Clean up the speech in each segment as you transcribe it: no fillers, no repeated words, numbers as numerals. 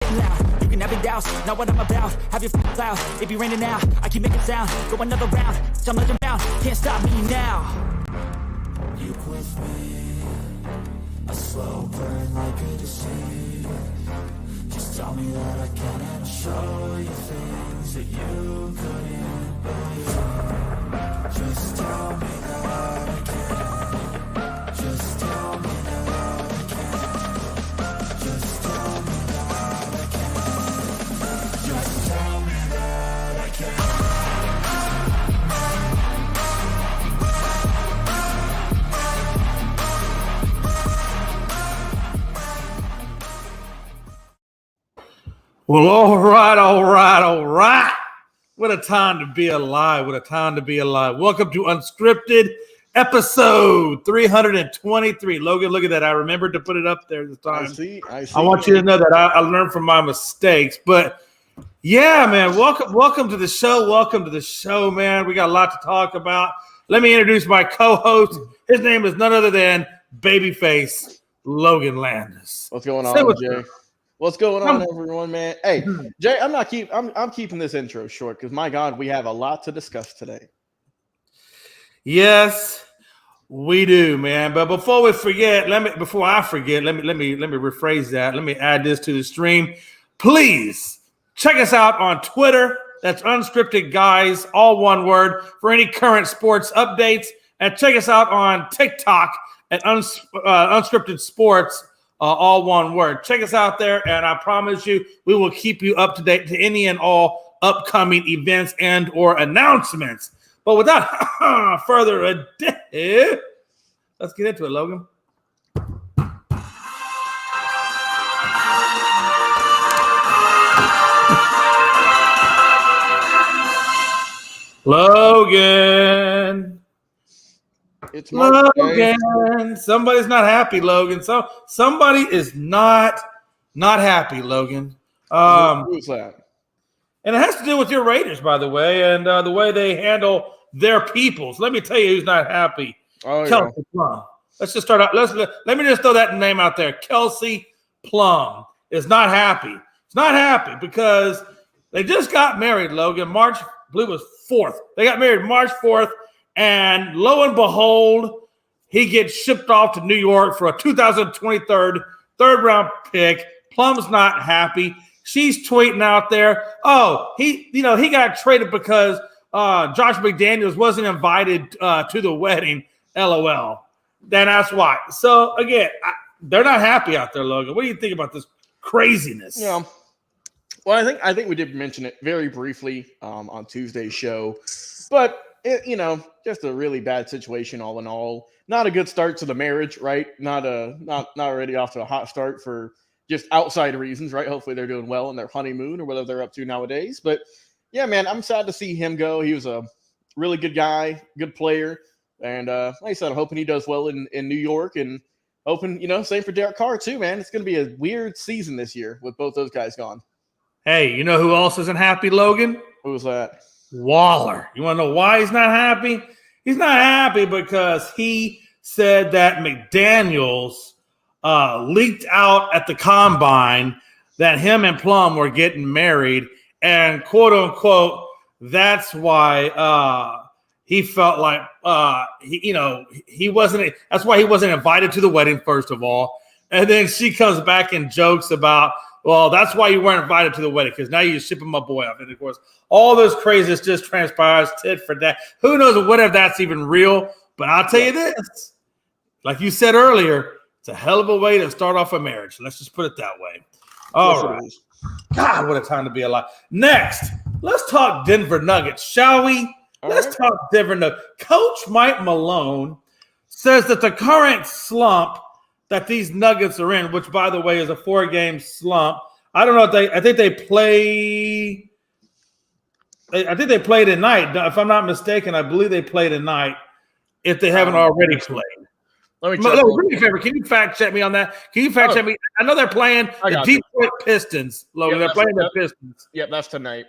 getting loud. You can have it douse, not what I'm about. Have your cloud, it be raining now. I keep making sound, go another round. I'm legend bound, can't stop me now. You with me, a slow burn like a disease. Just tell me that I can and I'll show you things that you couldn't believe. Just tell me that I can. Just tell me that I can. Just tell me that I can. Just tell me that I can. Well, all right. What a time to be alive. Welcome to Unscripted episode 323. Logan, look at that. I remembered to put it up there this time. I see. I want you to know that I learned from my mistakes. But, yeah, man, welcome to the show. Welcome to the show, man. We got a lot to talk about. Let me introduce my co-host. His name is none other than Babyface Logan Landis. What's going on, Jay? What's going on, everyone, man? Hey, Jay, I'm keeping this intro short because, my God, we have a lot to discuss today. Yes, we do, man. But before I forget, let me rephrase that. Let me add this to the stream. Please check us out on Twitter. That's Unscripted Guys, all one word, for any current sports updates. And check us out on TikTok at Unscripted Sports. All one word. Check us out there, and I promise you, we will keep you up to date to any and all upcoming events and or announcements. But without further ado, let's get into it, Logan. Logan. It's Logan. Somebody's not happy, Logan. Somebody is not happy, Logan. Who's that? And it has to do with your Raiders, by the way, and the way they handle their people. So let me tell you who's not happy. Oh, Kelsey Plum. Let's just start out. Let me just throw that name out there. Kelsey Plum is not happy. It's not happy because they just got married, Logan. March, I believe it was 4th. They got married March 4th. And lo and behold, he gets shipped off to New York for a 2023 third-round pick. Plum's not happy. She's tweeting out there, he got traded because Josh McDaniels wasn't invited to the wedding. LOL. Then that's why. So again, they're not happy out there, Logan. What do you think about this craziness? Yeah. Well, I think we did mention it very briefly on Tuesday's show, but. Just a really bad situation all in all. Not a good start to the marriage, right? Not already off to a hot start for just outside reasons, right? Hopefully they're doing well in their honeymoon or whatever they're up to nowadays. But yeah, man, I'm sad to see him go. He was a really good guy, good player. And like I said, I'm hoping he does well in New York and hoping, same for Derek Carr too, man. It's going to be a weird season this year with both those guys gone. Hey, you know who else isn't happy, Logan? Who's that? Waller. You want to know why he's not happy? He's not happy because he said that McDaniels leaked out at the combine that him and Plum were getting married, and quote unquote, that's why he felt like he wasn't. That's why he wasn't invited to the wedding, first of all, and then she comes back and jokes about. Well, that's why you weren't invited to the wedding, because now you're shipping my boy off. And, of course, all this craziness just transpires tit for tat. Who knows whether that's even real? But I'll tell you this. Like you said earlier, it's a hell of a way to start off a marriage. Let's just put it that way. All right. God, what a time to be alive. Next, let's talk Denver Nuggets, shall we? Let's talk Denver Nuggets. Coach Mike Malone says that the current slump that these Nuggets are in, which, by the way, is a 4-game slump. I don't know if I think they play tonight. If I'm not mistaken, I believe they play tonight if they haven't already played. Let me check. Do me a favor. Can you fact check me on that? Can you fact check me? I know they're playing the Detroit Pistons, Logan. They're playing the Pistons. Yep, that's tonight.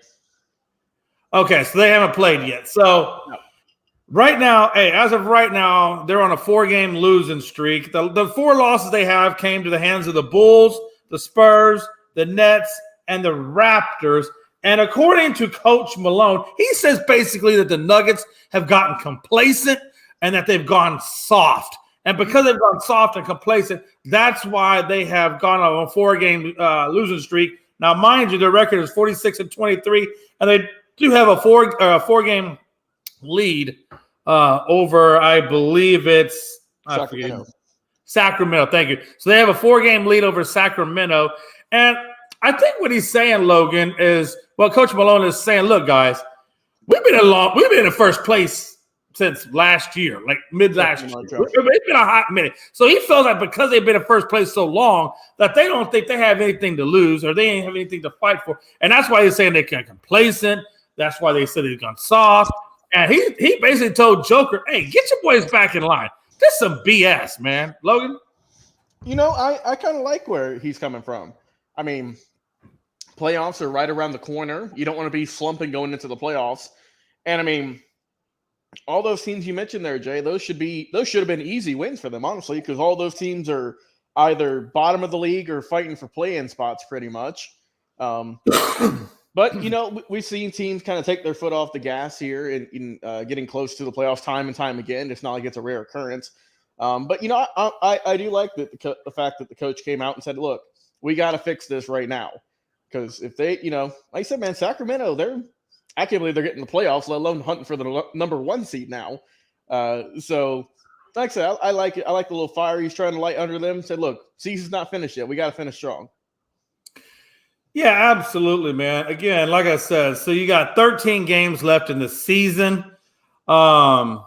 Okay, so they haven't played yet. So right now, as of right now, they're on a 4-game losing streak. The 4 losses they have came to the hands of the Bulls, the Spurs, the Nets, and the Raptors. And according to Coach Malone, he says basically that the Nuggets have gotten complacent and that they've gone soft. And because they've gone soft and complacent, that's why they have gone on a 4-game losing streak. Now, mind you, their record is 46-23, and they do have a 4-game lead over, I believe it's Sacramento. Thank you. So they have a 4-game lead over Sacramento. And I think what he's saying, Logan, is Coach Malone is saying, look, guys, we've been in first place since last year, like mid last year. It's been a hot minute. So he feels like because they've been in first place so long that they don't think they have anything to lose or they ain't have anything to fight for. And that's why he's saying they're complacent. That's why they said they've gone soft. And he basically told Joker, hey, get your boys back in line. This is some BS, man. Logan? I kind of like where he's coming from. I mean, playoffs are right around the corner. You don't want to be slumping going into the playoffs. And I mean, all those teams you mentioned there, Jay, those should have been easy wins for them, honestly, because all those teams are either bottom of the league or fighting for play-in spots pretty much. But, we've seen teams kind of take their foot off the gas here in getting close to the playoffs time and time again. It's not like it's a rare occurrence. But, I do like the fact that the coach came out and said, look, we got to fix this right now. Because if they, like I said, man, Sacramento, I can't believe they're getting the playoffs, let alone hunting for the number 1 seed now. So, like I said, I like it. I like the little fire he's trying to light under them. Said, look, season's not finished yet. We got to finish strong. Yeah, absolutely, man. Again, like I said, so you got 13 games left in the season. So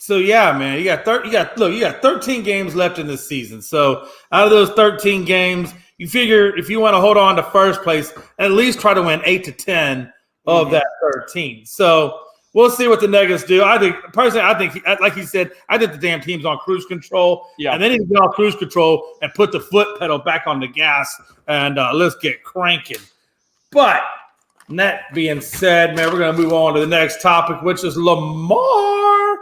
yeah, man, you got 13 games left in the season. So out of those 13 games, you figure if you want to hold on to first place, at least try to win 8 to 10 of that 13. So we'll see what the Nuggets do. I think, like he said, I think the damn team's on cruise control. Yeah. And then he get off cruise control and put the foot pedal back on the gas and let's get cranking. But that being said, man, we're going to move on to the next topic, which is Lamar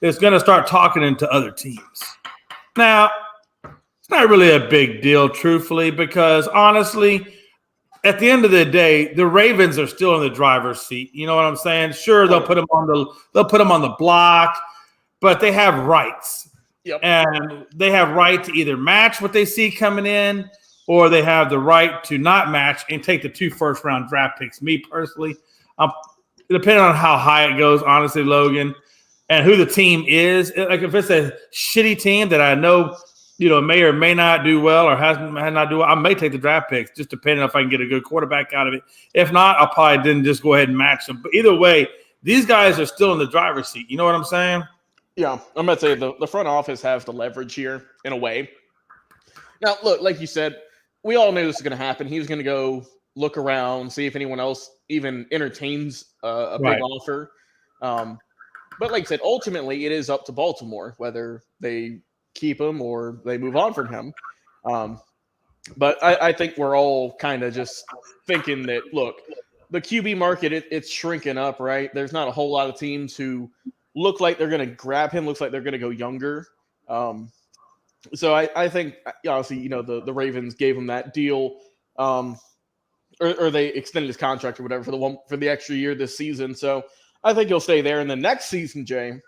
is going to start talking into other teams. Now, it's not really a big deal, truthfully, because honestly, at the end of the day, the Ravens are still in the driver's seat. You know what I'm saying? Sure, they'll put them on the block, but they have rights. Yep. And they have right to either match what they see coming in, or they have the right to not match and take the 2 first-round draft picks. Me personally, depending on how high it goes, honestly, Logan, and who the team is. Like if it's a shitty team that I know, may or may not do well or has not do well, I may take the draft picks, just depending if I can get a good quarterback out of it. If not, I'll probably then just go ahead and match them. But either way, these guys are still in the driver's seat. You know what I'm saying? Yeah, I'm going to say the front office has the leverage here in a way. Now, look, like you said, we all knew this was going to happen. He was going to go look around, see if anyone else even entertains a big offer. But like I said, ultimately, it is up to Baltimore whether they keep him or they move on from him. But I think we're all kind of just thinking that, look, the QB market, it's shrinking up, right? There's not a whole lot of teams who look like they're going to grab him, looks like they're going to go younger. So I think, obviously, the Ravens gave him that deal, or they extended his contract or whatever for the extra year this season. So I think he'll stay there. And the next season, Jay,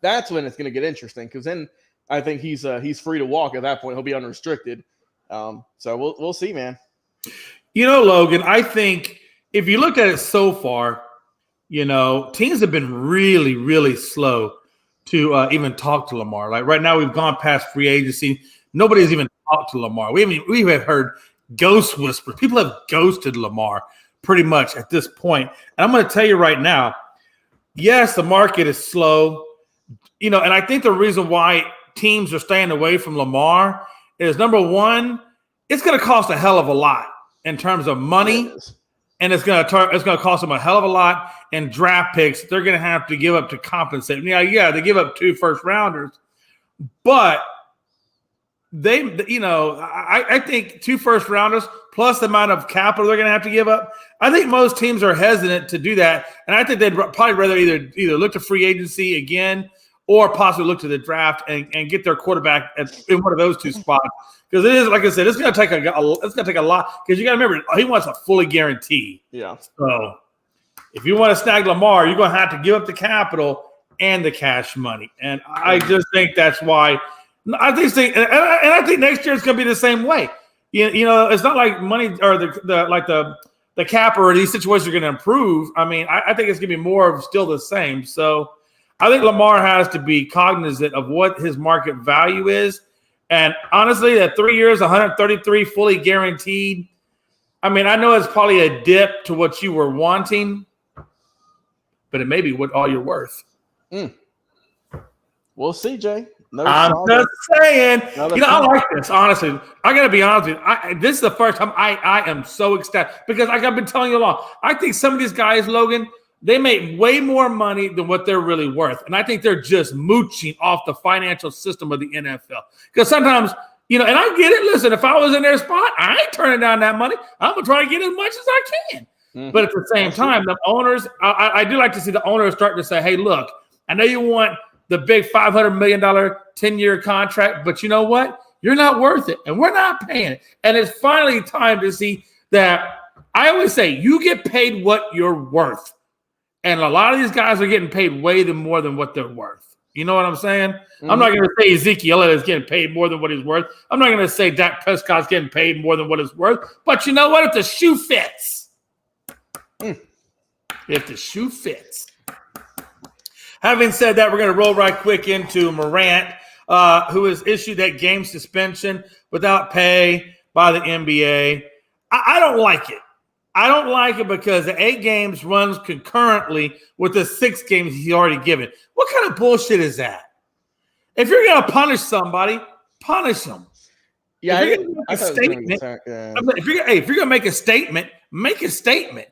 that's when it's going to get interesting, because then I think he's free to walk at that point. He'll be unrestricted. So we'll see, man. Logan, I think if you look at it so far, teams have been really, really slow to even talk to Lamar. Like right now, we've gone past free agency. Nobody's even talked to Lamar. We have heard ghost whispers. People have ghosted Lamar pretty much at this point. And I'm going to tell you right now, yes, the market is slow. And I think the reason why teams are staying away from Lamar is, number one, it's going to cost a hell of a lot in terms of money, and it's going to cost them a hell of a lot in draft picks. They're going to have to give up to compensate. Yeah, they give up 2 first-rounders, but I think 2 first-rounders plus the amount of capital they're going to have to give up. I think most teams are hesitant to do that, and I think they'd probably rather either look to free agency again or possibly look to the draft and get their quarterback in one of those 2 spots, Because it is, like I said, it's going to take a lot. Because you got to remember, he wants a fully guarantee. Yeah. So if you want to snag Lamar, you're going to have to give up the capital and the cash money. And I just think that's why. I think next year it's going to be the same way. You know, it's not like money or the cap or these situations are going to improve. I mean, I think it's going to be more of still the same. So I think Lamar has to be cognizant of what his market value is. And honestly, at 3 years, 133 fully guaranteed. I mean, I know it's probably a dip to what you were wanting, but it may be what all you're worth. We'll see, Jay. I'm just saying. I like this. Honestly, I got to be honest with you. This is the first time I am so ecstatic because, like I've been telling you all, I think some of these guys, Logan, they make way more money than what they're really worth. And I think they're just mooching off the financial system of the NFL. Because sometimes, you know, and I get it. Listen, if I was in their spot, I ain't turning down that money. I'm going to try to get as much as I can. Mm-hmm. But at the same time, the owners, I do like to see the owners starting to say, hey, look, I know you want the big $500 million 10-year contract, but you know what? You're not worth it, and we're not paying it. And it's finally time to see that. I always say you get paid what you're worth. And a lot of these guys are getting paid way more than what they're worth. You know what I'm saying? Mm-hmm. I'm not going to say Ezekiel is getting paid more than what he's worth. I'm not going to say Dak Prescott's getting paid more than what he's worth. But you know what? If the shoe fits. If the shoe fits. Having said that, we're going to roll right quick into Morant, who has issued that game suspension without pay by the NBA. I don't like it. I don't like it because the 8 games runs concurrently with the 6 games he's already given. What kind of bullshit is that? If you're going to punish somebody, punish them. Yeah, if you're going to make a statement, make a statement.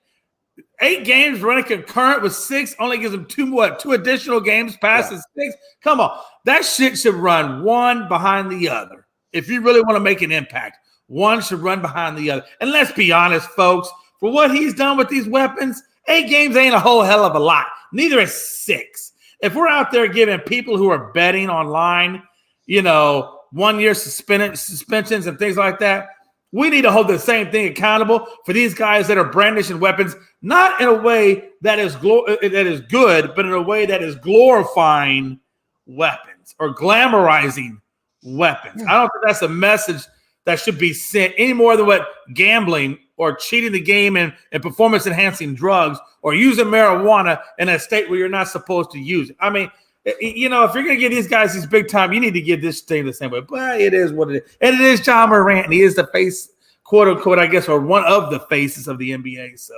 8 games running concurrent with 6 only gives them 2 additional games past the 6. Come on. That shit should run one behind the other. If you really want to make an impact, one should run behind the other. And let's be honest, folks, for what he's done with these weapons, 8 games ain't a whole hell of a lot. Neither is 6. If we're out there giving people who are betting online, 1-year suspensions and things like that, we need to hold the same thing accountable for these guys that are brandishing weapons, not in a way that is good, but in a way that is glorifying weapons or glamorizing weapons. I don't think that's a message that should be sent any more than what gambling or cheating the game and performance-enhancing drugs or using marijuana in a state where you're not supposed to use it. I mean, if you're going to give these guys these big time, you need to give this thing the same way. But it is what it is. And it is John Morant, and he is the face, quote-unquote, I guess, or one of the faces of the NBA. So,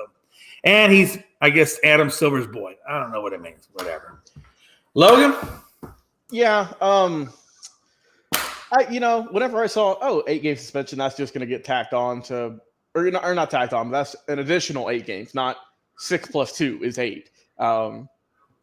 and he's, I guess, Adam Silver's boy. I don't know what it means. Whatever. Logan? Yeah. Whenever I saw, 8-game suspension, that's just going to get tacked on to, or not tacked on, but that's an additional 8 games, not 6 + 2 is 8. There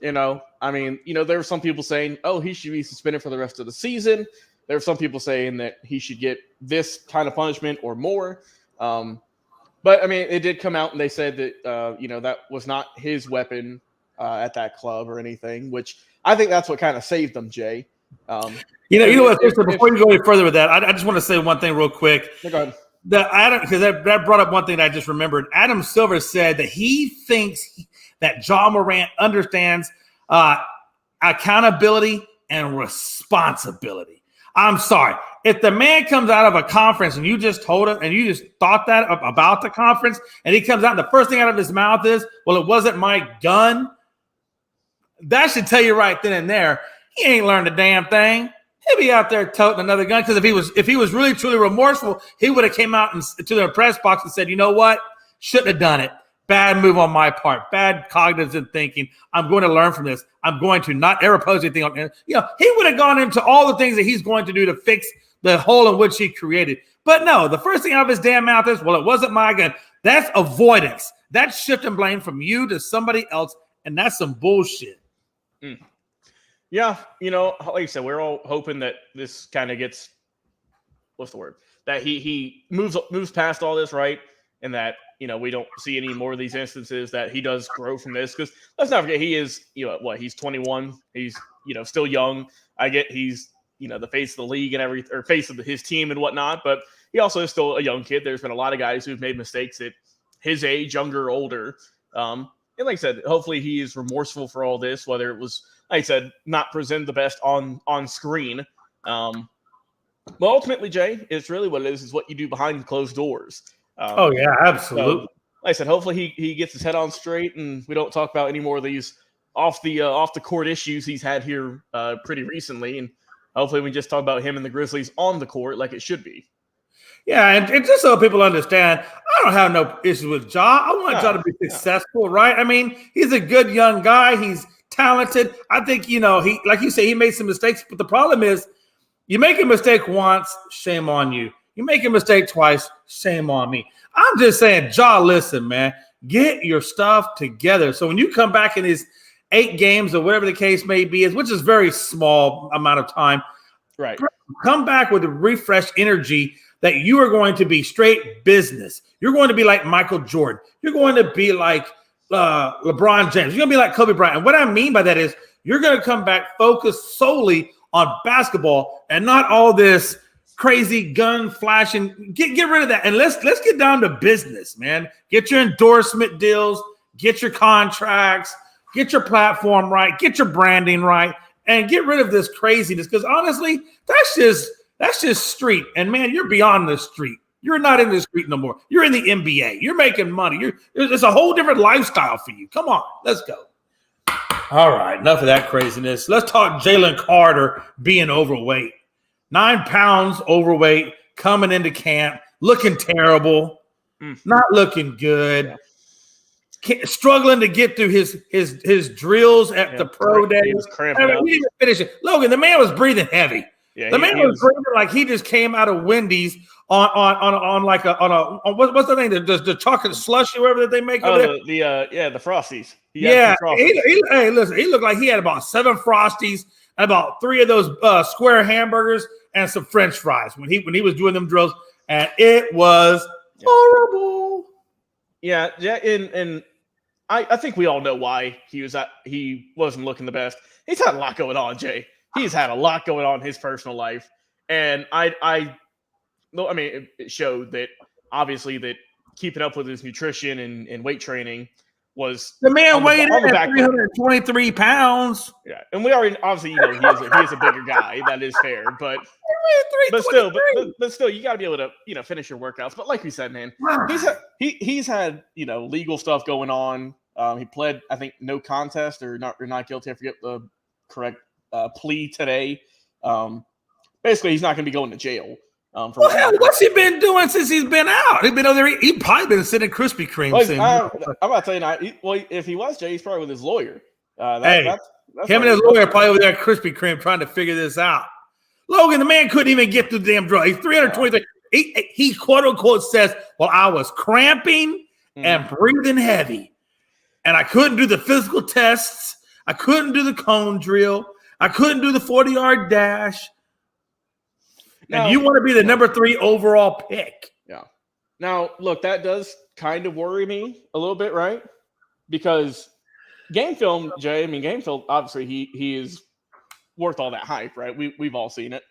were some people saying, he should be suspended for the rest of the season. There were some people saying that he should get this kind of punishment or more. But I mean, it did come out and they said that, that was not his weapon at that club or anything, which I think that's what kind of saved them, Jay. Before you go any further with that, I just want to say one thing real quick. Go ahead. Because that brought up one thing that I just remembered. Adam Silver said that he thinks that John Morant understands accountability and responsibility. I'm sorry. If the man comes out of a conference and you just told him and you just thought that about the conference and he comes out and the first thing out of his mouth is, well, it wasn't my gun. That should tell you right then and there, he ain't learned a damn thing. He'll be out there toting another gun because if he was really truly remorseful, he would have came out to the press box and said, you know what? Shouldn't have done it. Bad move on my part. Bad cognitive thinking. I'm going to learn from this. I'm going to not ever post anything on. He would have gone into all the things that he's going to do to fix the hole in which he created. But no, the first thing out of his damn mouth is, well, it wasn't my gun. That's avoidance. That's shifting blame from you to somebody else, and that's some bullshit. Yeah, like you said, we're all hoping that this kind of gets, that he moves past all this, right? And that, we don't see any more of these instances, that he does grow from this. Because let's not forget, he is, he's 21. He's, still young. I get he's, the face of the league and everything, or face of his team and whatnot. But he also is still a young kid. There's been a lot of guys who've made mistakes at his age, younger or older. And like I said, hopefully he is remorseful for all this, whether it was, like I said, not present the best on screen. But ultimately, Jay, it's really what it is what you do behind closed doors. Oh, yeah, absolutely. So, like I said, hopefully he gets his head on straight and we don't talk about any more of these off the court issues he's had here pretty recently. And hopefully we just talk about him and the Grizzlies on the court like it should be. Yeah, and just so people understand, I don't have no issue with Ja. I want Ja to be successful, right? I mean, he's a good young guy. He's talented. I think, he, like you say, he made some mistakes. But the problem is, you make a mistake once, shame on you. You make a mistake twice, shame on me. I'm just saying, Ja, listen, man, get your stuff together. So when you come back in his 8 games or whatever the case may be, which is very small amount of time, right? Come back with a refreshed energy that you are going to be straight business. You're going to be like Michael Jordan. You're going to be like LeBron James. You're going to be like Kobe Bryant. And what I mean by that is you're going to come back focused solely on basketball and not all this crazy gun flashing. Get rid of that. And let's get down to business, man. Get your endorsement deals, get your contracts, get your platform right, get your branding right, and get rid of this craziness. Because honestly, that's just street. And man, you're beyond the street. You're not in the street no more. You're in the NBA. You're making money. It's a whole different lifestyle for you. Come on, let's go. All right, enough of that craziness. Let's talk Jalen Carter being overweight. 9 pounds overweight, coming into camp, looking terrible, not looking good. Struggling to get through his drills at the pro day. He was cramping up. He didn't finish it. Logan, the man was breathing heavy. Yeah, the man was breathing like he just came out of Wendy's on what's the thing? The chocolate slushy, whatever that they make. Oh, the Frosties. Hey, listen, he looked like he had about 7 Frosties and about 3 of those square hamburgers and some French fries when he was doing them drills, and it was horrible. Yeah, and I think we all know why he wasn't looking the best. He's had a lot going on, Jay. He's had a lot going on in his personal life, and I mean, it showed that obviously that keeping up with his nutrition and weight training was the man weighed in at 323 pounds. Yeah, and we already obviously he is a bigger guy. That is fair, but still, you got to be able to finish your workouts. But like we said, man, he's had legal stuff going on. He pled, I think, no contest or not guilty. I forget the correct plea today. Basically, he's not going to be going to jail. What's he been doing since he's been out? He's been over there. He probably been sitting Krispy Kreme. I'm not telling you. If he was, Jay, he's probably with his lawyer. That's him and his lawyer probably over there at Krispy Kreme trying to figure this out. Logan, the man couldn't even get through the damn drug. He's 323. He quote unquote says, "Well, I was cramping and breathing heavy, and I couldn't do the physical tests. I couldn't do the cone drill. I couldn't do the 40-yard dash." And you want to be the number 3 overall pick. Yeah. Now, look, that does kind of worry me a little bit, right? Because game film, Jay, game film, obviously he is worth all that hype, right? We've all seen it.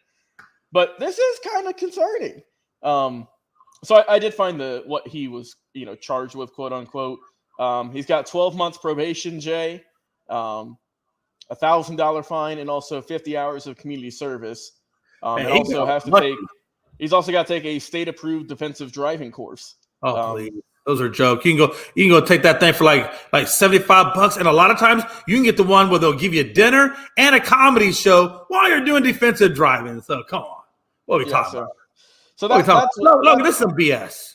But this is kind of concerning. So I did find what he was, charged with, quote unquote. He's got 12 months probation, Jay, $1,000 fine, and also 50 hours of community service. He's also got to take a state-approved defensive driving course. Oh, please. Those are jokes. You can go take that thing for like $75, and a lot of times you can get the one where they'll give you dinner and a comedy show while you're doing defensive driving. So come on, what are we talking about? So that's Logan, this is some BS.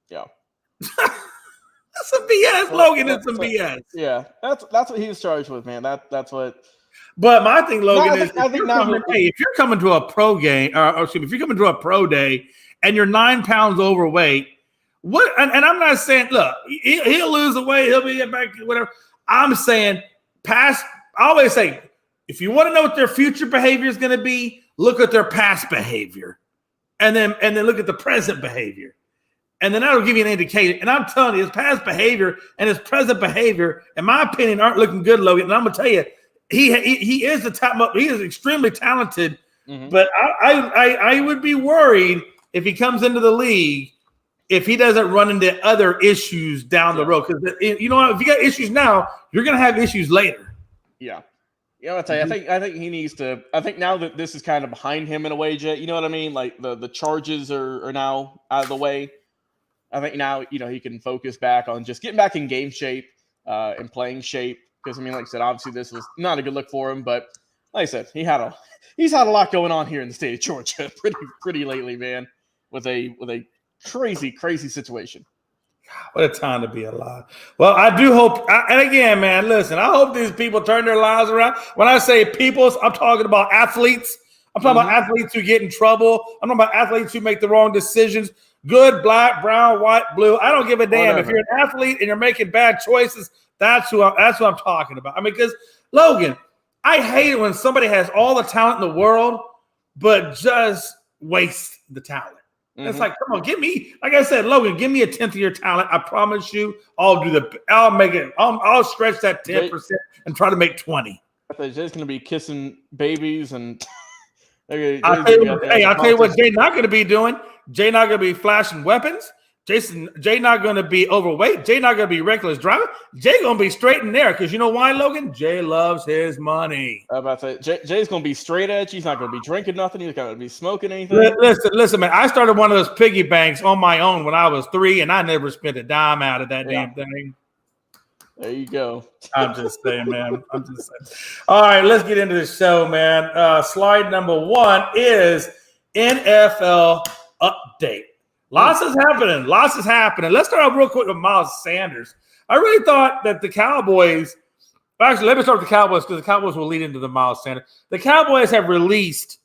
Yeah, that's some BS, Logan. It's some BS. Yeah, that's what he was charged with, man. That's what. But my thing, Logan, if you're coming to a pro game, if you're coming to a pro day and you're 9 pounds overweight, what? And I'm not saying, look, he'll lose the weight, he'll be back, whatever. I'm saying, I always say, if you want to know what their future behavior is going to be, look at their past behavior, and then look at the present behavior, and then that'll give you an indication. And I'm telling you, his past behavior and his present behavior, in my opinion, aren't looking good, Logan. And I'm gonna tell you. He is he is extremely talented But I would be worried if he comes into the league if he doesn't run into other issues down the road. Because you know what, if you got issues now, you're going to have issues later. Yeah. You know, I'll tell you, I think he needs to. I think now that this is kind of behind him in a way, Jay. You know what I mean? Like the charges are now out of the way. I think now he can focus back on just getting back in game shape and playing shape. Because I mean, like I said, obviously this was not a good look for him. But like I said, he's had a lot going on here in the state of Georgia pretty lately, man. With a crazy situation. What a time to be alive. Well, I do hope, and again, man, listen, I hope these people turn their lives around. When I say peoples, I'm talking about athletes. I'm talking about athletes who get in trouble. I'm talking about athletes who make the wrong decisions. Good, black, brown, white, blue. I don't give a damn. If you're an athlete and you're making bad choices, that's who I'm talking about. I mean, because, Logan, I hate it when somebody has all the talent in the world, but just waste the talent. It's like, come on, give me, like I said, Logan, give me a 10th of your talent. I promise you, I'll make it. I'll stretch that 10% and try to make 20. Jay's going to be kissing babies and. I'll tell you what Jay not going to be doing. Jay not going to be flashing weapons. Jay not going to be overweight. Jay not going to be reckless driving. Jay going to be straight in there because you know why, Logan? Jay loves his money. I'm about to say, Jay's going to be straight edge. He's not going to be drinking nothing. He's not going to be smoking anything. Listen, man. I started one of those piggy banks on my own when I was 3, and I never spent a dime out of that damn thing. There you go. I'm just saying, man. All right, let's get into the show, man. Slide number 1 is NFL update. Lots is happening. Let's start off real quick with Miles Sanders. I really thought that the Cowboys – actually, let me start with the Cowboys because the Cowboys will lead into the Miles Sanders. The Cowboys have released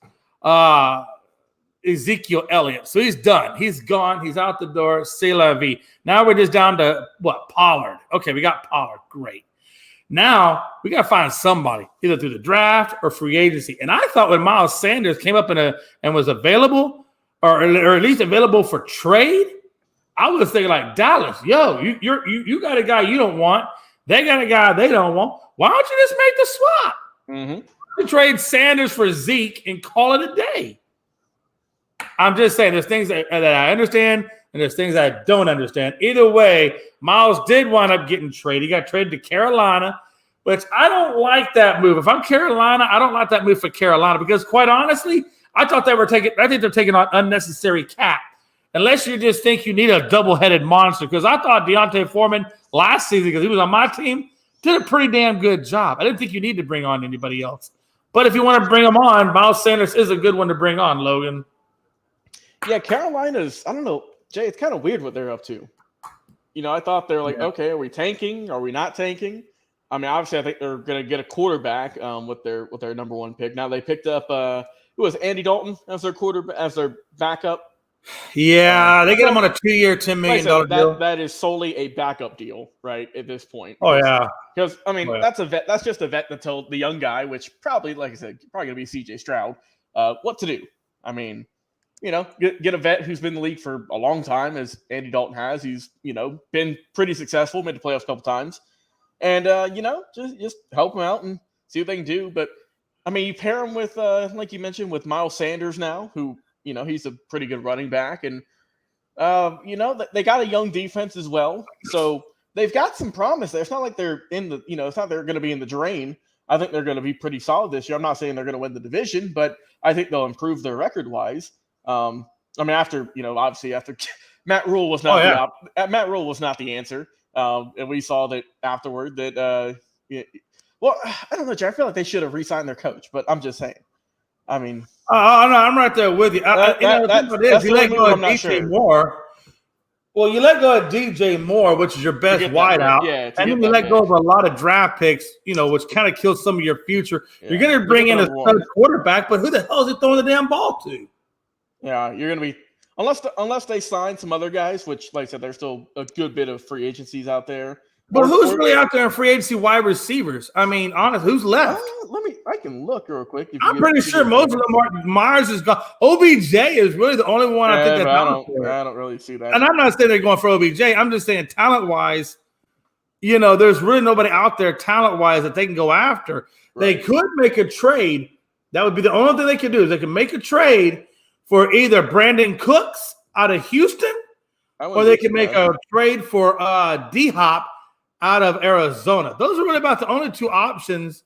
Ezekiel Elliott. So he's done. He's gone. He's out the door. C'est la vie. Now we're just down to, Pollard. Okay, we got Pollard. Great. Now we got to find somebody, either through the draft or free agency. And I thought when Miles Sanders came up and was available – or at least available for trade, I was thinking like Dallas, you got a guy you don't want. They got a guy they don't want. Why don't you just make the swap? You trade Sanders for Zeke and call it a day. I'm just saying there's things that I understand and there's things I don't understand. Either way, Miles did wind up getting traded. He got traded to Carolina, which I don't like that move. If I'm Carolina, I don't like that move for Carolina because quite honestly, I think they're taking on unnecessary cap. Unless you just think you need a double-headed monster. Because I thought Deontay Foreman last season, because he was on my team, did a pretty damn good job. I didn't think you need to bring on anybody else. But if you want to bring him on, Miles Sanders is a good one to bring on, Logan. Yeah, Carolina's, I don't know, Jay, it's kind of weird what they're up to. I thought they're like, okay, are we tanking? Are we not tanking? I mean, obviously, I think they're going to get a quarterback with their number 1 pick. Now they picked up who was Andy Dalton as their backup. Yeah, they get him on a 2-year, $10 million deal. That is solely a backup deal, right, at this point. Oh, yeah. Because, I mean, that's a vet. That's just a vet that told the young guy, which probably, like I said, probably going to be C.J. Stroud, what to do. I mean, get a vet who's been in the league for a long time, as Andy Dalton has. He's, been pretty successful, made the playoffs a couple times. And, just help him out and see what they can do. But, I mean, you pair him with, like you mentioned, with Miles Sanders now, who, he's a pretty good running back. And, they got a young defense as well. So they've got some promise there. It's not like they're in the, it's not they're going to be in the drain. I think they're going to be pretty solid this year. I'm not saying they're going to win the division, but I think they'll improve their record-wise. I mean, after Matt Rule was not Matt Rule was not the answer. And we saw that afterward that well, I don't know, Jay. I feel like they should have re-signed their coach, but I'm just saying. I mean, no, I'm right there with you. You let go of DJ Moore. Well, you let go of DJ Moore, which is your best wideout, and then you let go of a lot of draft picks, which kind of kills some of your future. Yeah. You're going to bring in a third quarterback, but who the hell is he throwing the damn ball to? Yeah, you're going to be unless they sign some other guys, which, like I said, there's still a good bit of free agencies out there. But who's really out there in free agency wide receivers? I mean, honestly, who's left? I can look real quick. I'm pretty sure most of them Myers is gone. OBJ is really the only one I think that's out there. I don't really see that. And I'm not saying they're going for OBJ. I'm just saying talent-wise, there's really nobody out there talent-wise that they can go after. Right. They could make a trade That would be the only thing they could do. Is they can make a trade for either Brandon Cooks out of Houston, or they can make a trade for D-Hop out of Arizona. Those are really about the only two options.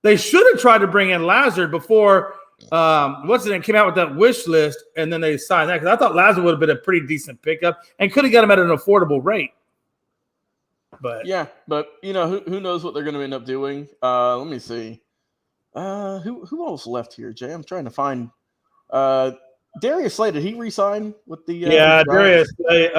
They should have tried to bring in Lazard before what's his name came out with that wish list, and then they signed that, because I thought Lazard would have been a pretty decent pickup and could have got him at an affordable rate. But yeah, but who knows what they're going to end up doing? Let me see. Who else left here, Jay? I'm trying to find. Darius Slay, did he re-sign with the? Darius Slay.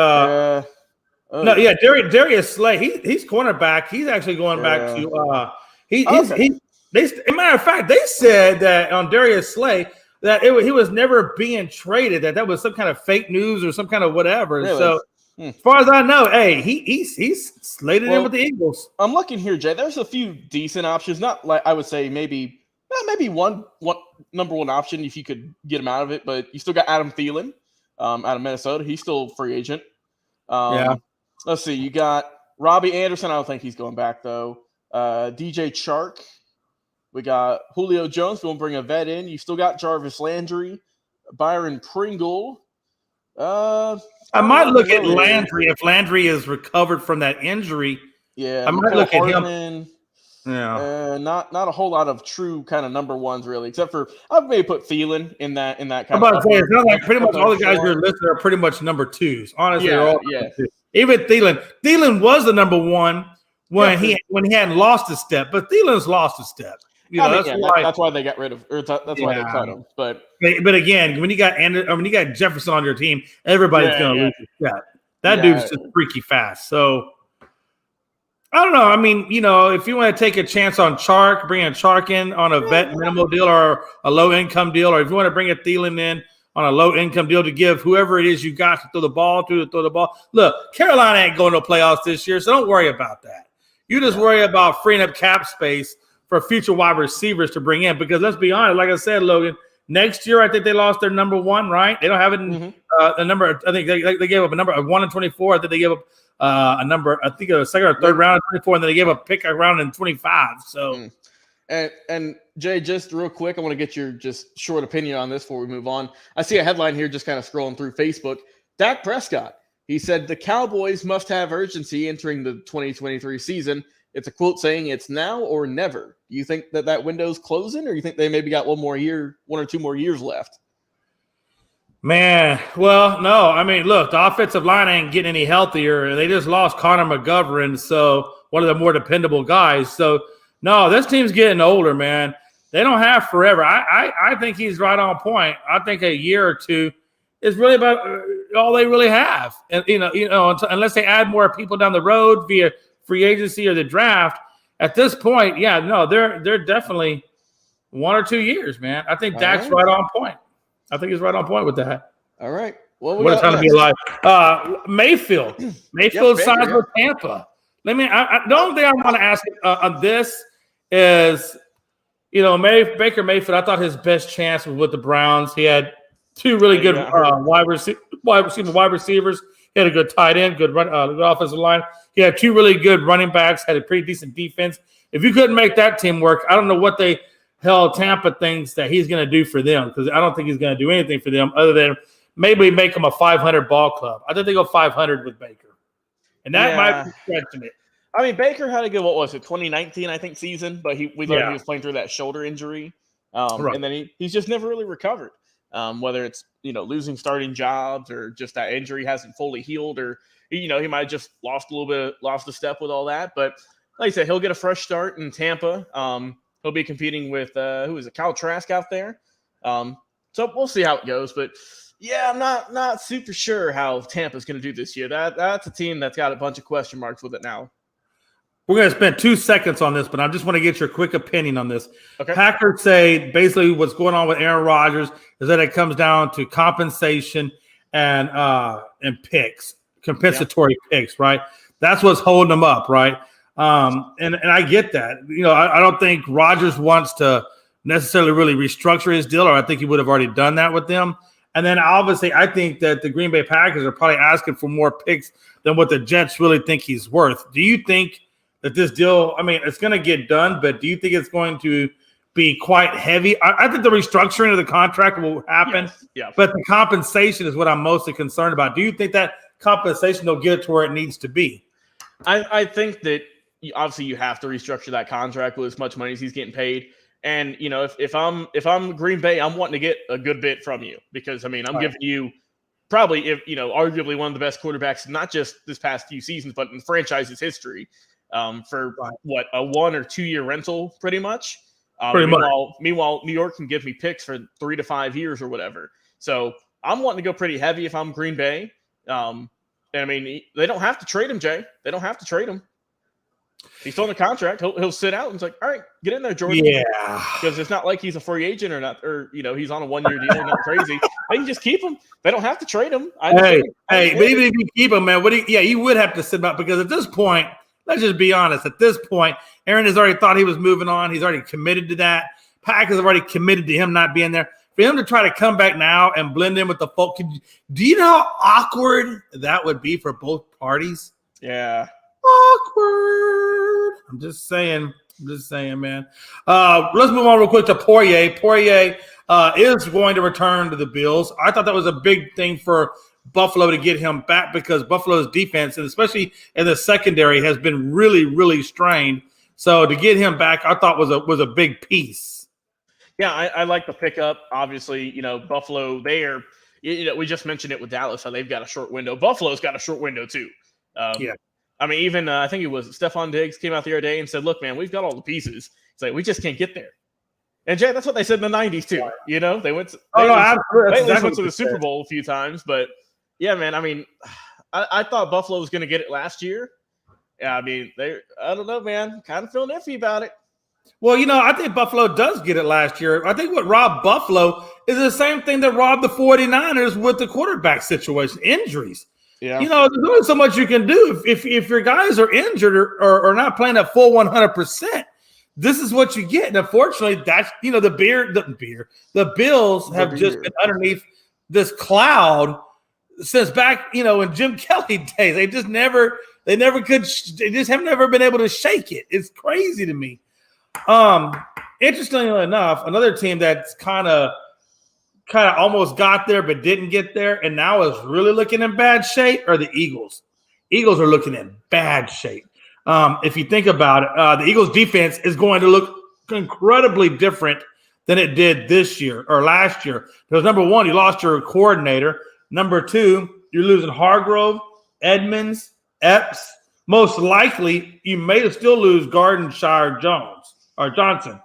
Darius Slay. He's cornerback. He's actually going back to. As a matter of fact, they said that on Darius Slay that he was never being traded. That was some kind of fake news or some kind of whatever. Really? So. As far as I know, hey, he's slated in with the Eagles. I'm looking here, Jay. There's a few decent options. Not like I would say maybe one number one option if you could get him out of it. But you still got Adam Thielen out of Minnesota. He's still a free agent. Let's see. You got Robbie Anderson. I don't think he's going back though. DJ Chark. We got Julio Jones. We'll bring a vet in. You still got Jarvis Landry, Byron Pringle. I might look at Landry if Landry is recovered from that injury. Yeah, I might look at him. Yeah, not a whole lot of true kind of number ones really, except for I've maybe put Thielen in that kind of. I'm about to say it's not like pretty much all the guys you're listed are pretty much number twos. Honestly, even Thielen. Thielen was the number one when he hadn't lost a step, but Thielen's lost a step. That's why they got rid of, or that's why they cut him. But again, when you got Jefferson on your team, everybody's going to lose a step. That dude's just freaky fast. So I don't know. I mean, if you want to take a chance on Chark, bring a Chark in on a vet minimal deal or a low income deal, or if you want to bring a Thielen in on a low income deal to give whoever it is you got to throw the ball to throw the ball. Look, Carolina ain't going to playoffs this year, so don't worry about that. You just worry about freeing up cap space for future wide receivers to bring in, because let's be honest, like I said, Logan, next year I think they lost their number one, right? They don't have it in a number. I think they gave up a number of 1 and 24. I think they gave up a number. I think a second or third round of 24, and then they gave up a pick around in 25. So, and Jay, just real quick, I want to get your just short opinion on this before we move on. I see a headline here, just kind of scrolling through Facebook. Dak Prescott, he said the Cowboys must have urgency entering the 2023 season. It's a quote saying it's now or never. Do you think that window's closing, or you think they maybe got one or two more years left? Man, well, no. I mean, look, the offensive line ain't getting any healthier. They just lost Connor McGovern, so one of the more dependable guys. So, no, this team's getting older, man. They don't have forever. I think he's right on point. I think a year or two is really about all they really have. And unless they add more people down the road via free agency or the draft, at this point, they're definitely 1 or 2 years, man. I think Dak's right on point. I think he's right on point with that. All right. Well, what a time to be alive. Mayfield signs with Tampa. The only thing I want to ask on this is, Baker Mayfield, I thought his best chance was with the Browns. He had two really good wide receivers. He had a good tight end, good offensive line. He had two really good running backs, had a pretty decent defense. If you couldn't make that team work, I don't know what the hell Tampa thinks that he's going to do for them, because I don't think he's going to do anything for them other than maybe make them a 500 ball club. I think they go 500 with Baker. And that might be stretching it. I mean, Baker had a good, 2019, I think, season, but we learned he was playing through that shoulder injury. And then he's just never really recovered. Whether it's, losing starting jobs or just that injury hasn't fully healed, or, he might have just lost a step with all that. But like I said, he'll get a fresh start in Tampa. He'll be competing with, Kyle Trask out there. So we'll see how it goes. But yeah, I'm not super sure how Tampa's going to do this year. That's a team that's got a bunch of question marks with it now. We're going to spend 2 seconds on this, but I just want to get your quick opinion on this. Okay. Packers say basically what's going on with Aaron Rodgers is that it comes down to compensation and picks, compensatory picks, right? That's what's holding them up, right? And I get that. I don't think Rodgers wants to necessarily really restructure his deal, or I think he would have already done that with them. And then obviously I think that the Green Bay Packers are probably asking for more picks than what the Jets really think he's worth. Do you think that this deal, I mean, it's going to get done, but do you think it's going to be quite heavy. I think the restructuring of the contract will happen, but the compensation is what I'm mostly concerned about. Do you think that compensation will get it to where it needs to be? I think that obviously you have to restructure that contract with as much money as he's getting paid. And if I'm Green Bay, I'm wanting to get a good bit from you because I'm giving you probably arguably one of the best quarterbacks, not just this past few seasons, but in franchise's history, for what, a 1 or 2 year rental, pretty much. Meanwhile, New York can give me picks for 3 to 5 years or whatever. So I'm wanting to go pretty heavy if I'm Green Bay. They don't have to trade him, Jay. They don't have to trade him. He's still in the contract. He'll sit out and it's like, all right, get in there, Jordan. Yeah. Because it's not like he's a free agent or he's on a 1 year deal or nothing crazy. They can just keep him. They don't have to trade him. But even if you keep him, man, he would have to sit him out because at this point, let's just be honest. At this point, Aaron has already thought he was moving on. He's already committed to that. Packers have already committed to him not being there. For him to try to come back now and blend in with the folk, do you know how awkward that would be for both parties? Yeah. Awkward. I'm just saying, man. Let's move on real quick to Poirier. Poirier is going to return to the Bills. I thought that was a big thing for Buffalo to get him back because Buffalo's defense, and especially in the secondary, has been really, really strained. So to get him back, I thought was a big piece. Yeah, I like the pickup. Obviously, Buffalo, we just mentioned it with Dallas, how they've got a short window. Buffalo's got a short window too. Even I think it was Stephon Diggs came out the other day and said, look, man, we've got all the pieces. It's like, we just can't get there. And Jay, that's what they said in the 90s too. They went to the Super Bowl a few times, but yeah, man, I thought Buffalo was going to get it last year. Yeah, I don't know, man, kind of feeling iffy about it. Well, I think Buffalo does get it last year. I think what robbed Buffalo is the same thing that robbed the 49ers with the quarterback situation, injuries. Yeah. There's only so much you can do. If your guys are injured or not playing at full 100%, this is what you get. And unfortunately, that's, the Bills have just been underneath this cloud since back, in Jim Kelly days. They just have never been able to shake it. It's crazy to me. Interestingly enough, another team that's kind of almost got there but didn't get there and now is really looking in bad shape are the Eagles. Eagles are looking in bad shape. If you think about it, the Eagles defense is going to look incredibly different than it did this year or last year. Because number one, you lost your coordinator. Number two, you're losing Hargrove, Edmonds, Epps. Most likely, you may still lose Gardner Johnson.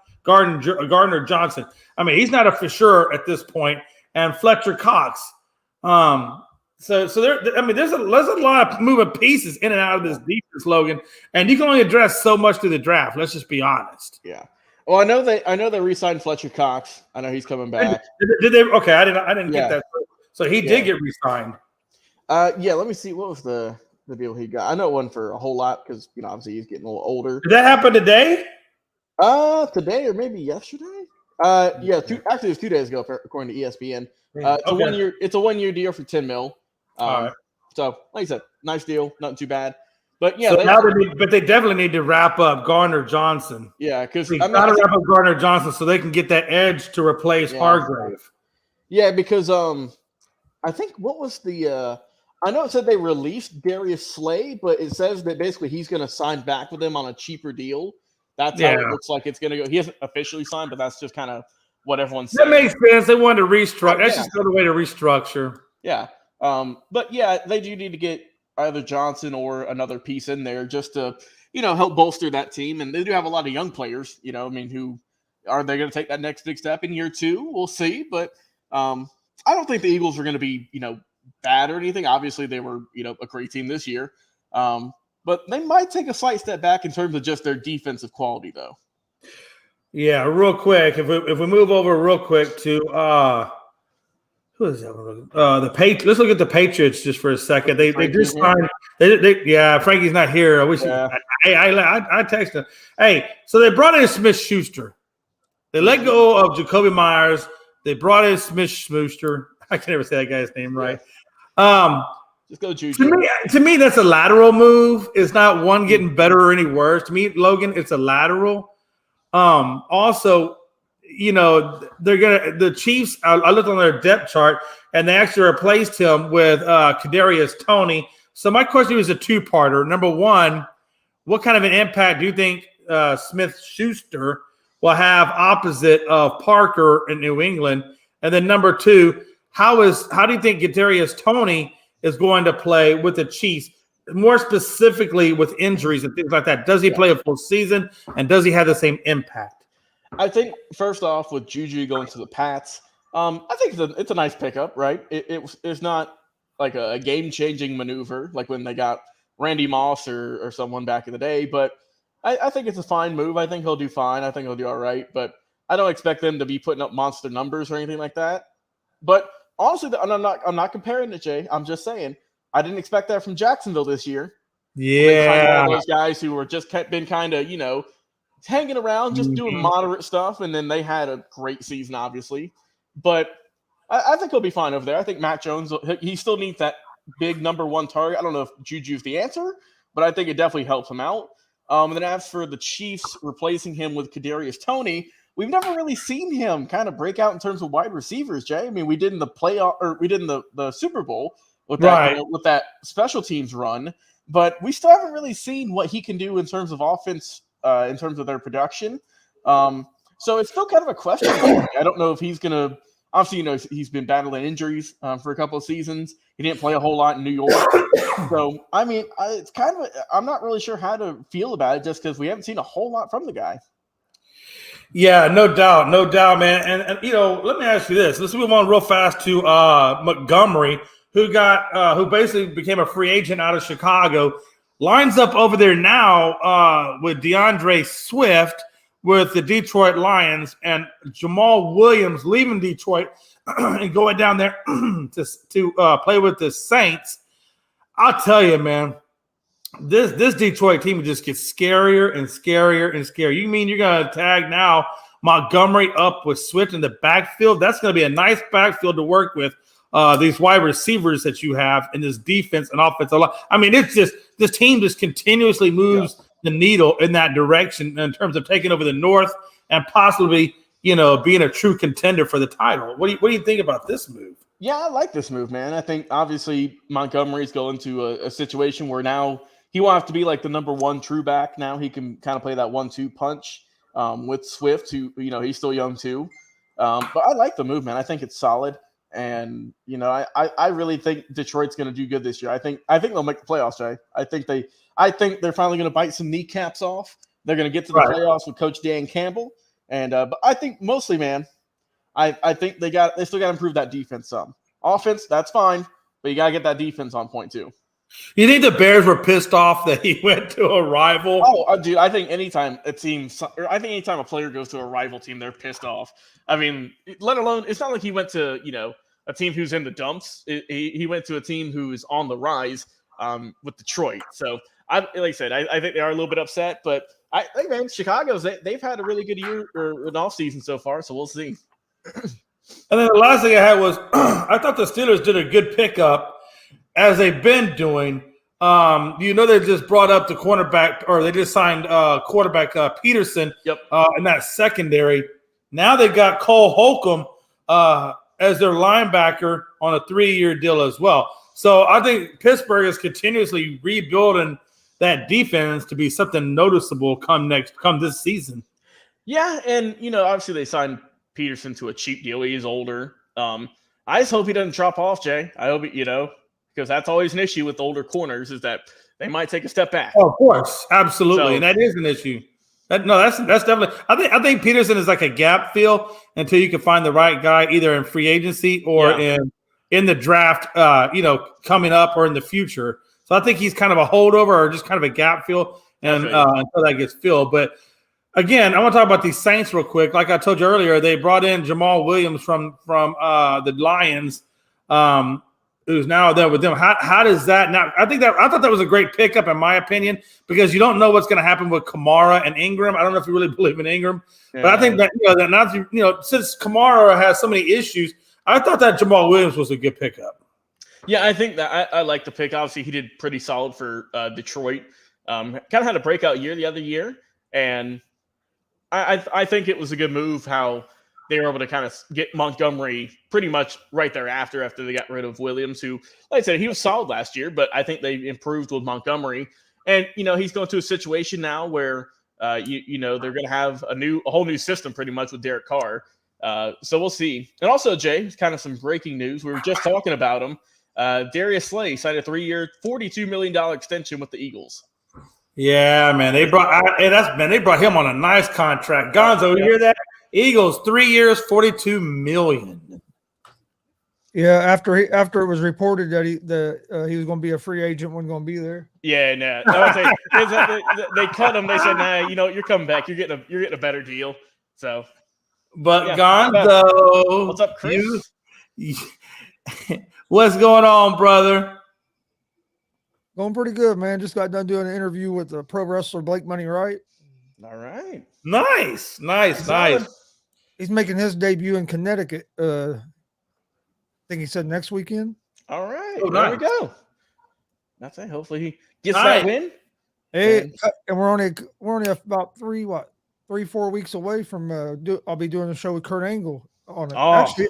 He's not a for sure at this point, and Fletcher Cox. So there's a lot of moving pieces in and out of this defense, Logan, and you can only address so much through the draft. Let's just be honest. Yeah. Well, I know they re-signed Fletcher Cox. I know he's coming back. Did they? Okay, I didn't get that. So he did get re-signed. Let me see. What was the deal he got? I know it wasn't for a whole lot because obviously he's getting a little older. Did that happen today? Today or maybe yesterday. Actually it was 2 days ago according to ESPN. It's a 1 year deal for $10 million. All right. So like I said, nice deal, nothing too bad. But yeah, they definitely need to wrap up Gardner Johnson. Yeah, because they got to wrap up Gardner Johnson so they can get that edge to replace Hargrave. Yeah, because I think what was the I know it said they released Darius Slay, but it says that basically he's going to sign back with them on a cheaper deal. That's how it looks like it's going to go. He hasn't officially signed, but that's just kind of what everyone's saying. That makes sense. They wanted to restructure. That's just another way to restructure. Yeah. But yeah, they do need to get either Johnson or another piece in there just to, help bolster that team. And they do have a lot of young players, who are they going to take that next big step in year two? We'll see. But I don't think the Eagles are going to be, bad or anything. Obviously, they were, a great team this year. But they might take a slight step back in terms of just their defensive quality, though. Yeah, real quick. If we move over real quick to who is that? The Patriots. Let's look at the Patriots just for a second. They just signed. Frankie's not here. I wish. I texted him. Hey, so they brought in Smith-Schuster. They let go of Jacoby Myers. They brought in Smith-Schuster. I can never say that guy's name right. Just go Juju. To me, that's a lateral move. It's not one getting better or any worse. To me, Logan, it's a lateral. Also, the Chiefs. I looked on their depth chart, and they actually replaced him with Kadarius Toney. So my question is a two-parter. Number one, what kind of an impact do you think Smith-Schuster will have opposite of Parker in New England? And then number two, how do you think Kadarius Toney is going to play with the Chiefs, more specifically with injuries and things like that? Does he play a full season, and does he have the same impact? I think first off, with Juju going to the Pats, I think it's a nice pickup, right? It's not like a game-changing maneuver like when they got Randy Moss or someone back in the day, but I think it's a fine move. I think he'll do fine. I think he'll do all right, but I don't expect them to be putting up monster numbers or anything like that. But honestly, and I'm not comparing it, Jay. I'm just saying I didn't expect that from Jacksonville this year. Yeah, one of those guys who were just been kind of hanging around, just doing moderate stuff, and then they had a great season, obviously. But I think he'll be fine over there. I think Matt Jones, he still needs that big number one target. I don't know if Juju's the answer, but I think it definitely helps him out. And then as for the Chiefs replacing him with Kadarius Toney, we've never really seen him kind of break out in terms of wide receivers, Jay. I mean, we did in the playoff, or we did in the Super Bowl with that, with that special teams run, but we still haven't really seen what he can do in terms of offense, in terms of their production. So it's still kind of a question. I don't know if he's going to. Obviously, he's been battling injuries for a couple of seasons. He didn't play a whole lot in New York. So, I mean, it's kind of I'm not really sure how to feel about it just because we haven't seen a whole lot from the guy. Yeah, no doubt, man. And let me ask you this. Let's move on real fast to Montgomery, who basically became a free agent out of Chicago, lines up over there now with DeAndre Swift with the Detroit Lions, and Jamal Williams leaving Detroit and going down there to play with the Saints. I'll tell you, man, this Detroit team just gets scarier and scarier and scarier. You mean you're going to tag now Montgomery up with Swift in the backfield? That's going to be a nice backfield to work with these wide receivers that you have in this defense and offensive line. I mean, it's just this team just continuously moves the needle in that direction in terms of taking over the North and possibly, being a true contender for the title. What do you think about this move? Yeah, I like this move, man. I think obviously Montgomery's going to a situation where now he won't have to be like the number one true back. Now he can kind of play that 1-2 punch with Swift, who, he's still young too. But I like the move, man. I think it's solid. And, I really think Detroit's going to do good this year. I think they'll make the playoffs, Jay. I think they're finally going to bite some kneecaps off. They're going to get to the playoffs with Coach Dan Campbell. And but I think mostly, man, I think they still got to improve that defense some. Offense, that's fine, but you got to get that defense on point too. You think the Bears were pissed off that he went to a rival? Oh, dude, I think anytime a player goes to a rival team, they're pissed off. I mean, let alone, it's not like he went to, a team who's in the dumps. He went to a team who is on the rise with Detroit. So, like I said, I think they are a little bit upset, but I think, man, Chicago's, they've had a really good year or an offseason so far, so we'll see. And then the last thing I had was I thought the Steelers did a good pickup, as they've been doing. They just brought up the cornerback, or they just signed quarterback Peterson in that secondary. Now they've got Cole Holcomb as their linebacker on a 3-year deal as well. So I think Pittsburgh is continuously rebuilding that defense to be something noticeable come this season. Yeah, and obviously they signed Peterson to a cheap deal. He is older. I just hope he doesn't drop off, Jay. I hope because that's always an issue with older corners, is that they might take a step back. Oh, of course, absolutely, and that is an issue. That's definitely. I think Peterson is like a gap fill until you can find the right guy, either in free agency or in the draft. Coming up or in the future. So I think he's kind of a holdover or just kind of a gap fill, and until that gets filled. But again, I want to talk about these Saints real quick. Like I told you earlier, they brought in Jamal Williams from the Lions. Who's now there with them? How does that now? I thought that was a great pickup in my opinion, because you don't know what's going to happen with Kamara and Ingram. I don't know if you really believe in Ingram, but I think that that now since Kamara has so many issues, I thought that Jamal Williams was a good pickup. Yeah, I think that I like the pick. Obviously, he did pretty solid for Detroit. Kind of had a breakout year the other year, and I think it was a good move how they were able to kind of get Montgomery pretty much right thereafter after they got rid of Williams, who, like I said, he was solid last year, but I think they improved with Montgomery. And, he's going to a situation now where, they're going to have a whole new system pretty much with Derek Carr. So we'll see. And also, Jay, kind of some breaking news. We were just talking about him. Darius Slay signed a 3-year, $42 million extension with the Eagles. Yeah, man. They brought him on a nice contract. Gonzo, you hear that? Eagles, 3 years, $42 million. Yeah, after it was reported that he was going to be a free agent, wasn't going to be there. Yeah, no. They cut him. They said, "Nah, you're coming back. You're getting a better deal." So, but Gonzo, what's up, Chris? What's going on, brother? Going pretty good, man. Just got done doing an interview with the pro wrestler Blake Money Wright. All right, nice. He's making his debut in Connecticut. I think he said next weekend. All right, there we go. That's it. Hopefully he gets that win. Hey, and we're only about 3-4 weeks away from. I'll be doing a show with Kurt Angle on it. Actually,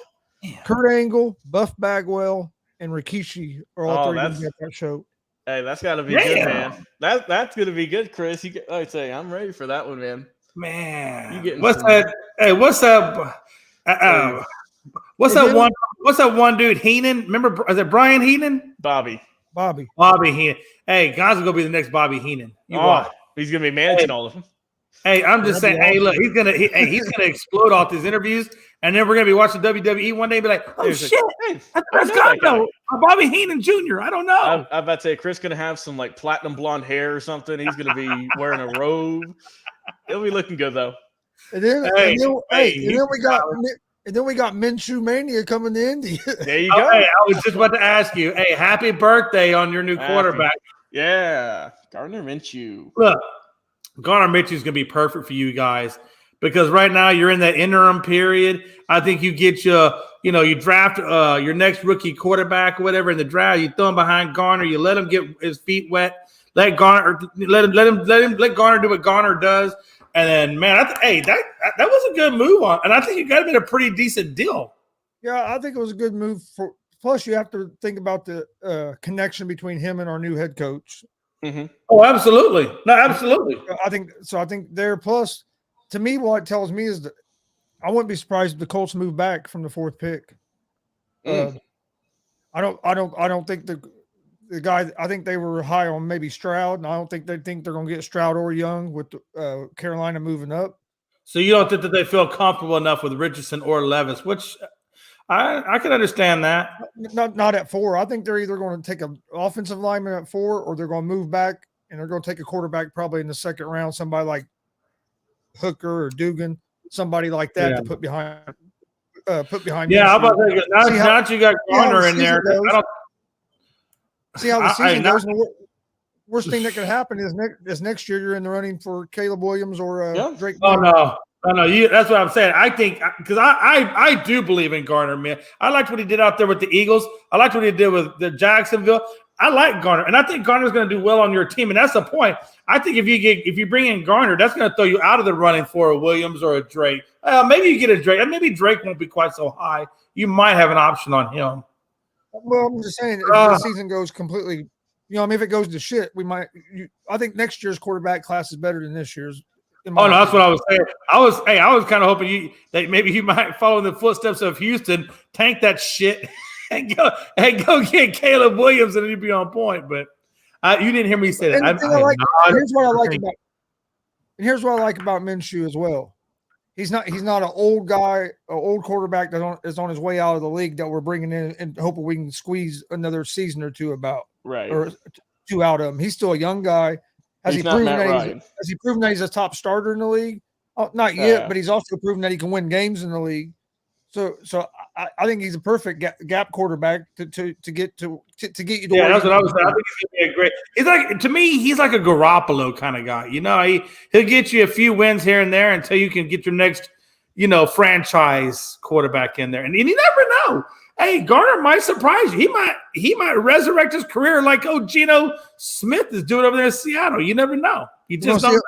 Kurt Angle, Buff Bagwell, and Rikishi are all three going to be at that show. Hey, that's got to be good, man. That's going to be good, Chris. I'd say I'm ready for that one, man. Man, what's that? Hey, what's that? What's that one dude? Heenan? Remember? Is it Brian Heenan? Bobby Heenan. Hey, God's gonna be the next Bobby Heenan. He's gonna be managing all of them. Hey, I'm just saying. Hey, look, he's gonna explode off these interviews, and then we're gonna be watching WWE one day and be like, "Oh shit, that's Gonzo, Bobby Heenan Jr." I don't know. I'm about to say Chris gonna have some like platinum blonde hair or something. He's gonna be wearing a robe. He'll be looking good though. And then we got Minshew Mania coming to Indy. There you go. Hey, I was just about to ask you. Hey, happy birthday on your new quarterback. Yeah, Gardner Minshew. Look, Gardner Minshew is going to be perfect for you guys because right now you're in that interim period. I think you get you draft your next rookie quarterback or whatever in the draft. You throw him behind Garner. You let him get his feet wet. Let Garner do what Garner does. And then, man, that was a good move on, and I think you got him in a pretty decent deal. Yeah, I think it was a good move. Plus, you have to think about the connection between him and our new head coach. Mm-hmm. Oh, absolutely. No, absolutely. I think there. Plus, to me, what it tells me is that I wouldn't be surprised if the Colts move back from the 4th pick. I don't think the guy. I think they were high on maybe Stroud, and I don't think they think they're going to get Stroud or Young with Carolina moving up. So you don't think that they feel comfortable enough with Richardson or Levis, which I can understand that. Not at 4. I think they're either going to take an offensive lineman at 4, or they're going to move back and they're going to take a quarterback probably in the 2nd round, somebody like Hooker or Dugan, somebody like that to put behind. Yeah, how about that? Now you got Garner in there. See how the season goes. The worst thing that could happen is next year you're in the running for Caleb Williams or Drake. Oh no. That's what I'm saying. I think because I do believe in Garner, man. I liked what he did out there with the Eagles. I liked what he did with the Jacksonville. I like Garner, and I think Garner's going to do well on your team, and that's the point. I think if you bring in Garner, that's going to throw you out of the running for a Williams or a Drake. Maybe you get a Drake, and maybe Drake won't be quite so high. You might have an option on him. Well, I'm just saying, if the season goes completely, if it goes to shit, we might. I think next year's quarterback class is better than this year's. Oh no, that's what I was saying. I was kind of hoping that maybe you might follow in the footsteps of Houston, tank that shit, and go get Caleb Williams, and then you'd be on point. But you didn't hear me say that. Here's what I like about Minshew as well. He's not an old guy, an old quarterback that is on his way out of the league that we're bringing in and hoping we can squeeze another season or two or two out of him. He's still a young guy. Has he proven that he's a top starter in the league? Oh, not yet, but he's also proven that he can win games in the league. So I think he's a perfect gap quarterback to get you to. Yeah, that's what I was saying. I think he's gonna be a great. It's like, to me, he's like a Garoppolo kind of guy. He'll get you a few wins here and there until you can get your next, franchise quarterback in there, and you never know. Hey, Garner might surprise you. He might resurrect his career like Geno Smith is doing over there in Seattle. You never know. You just don't.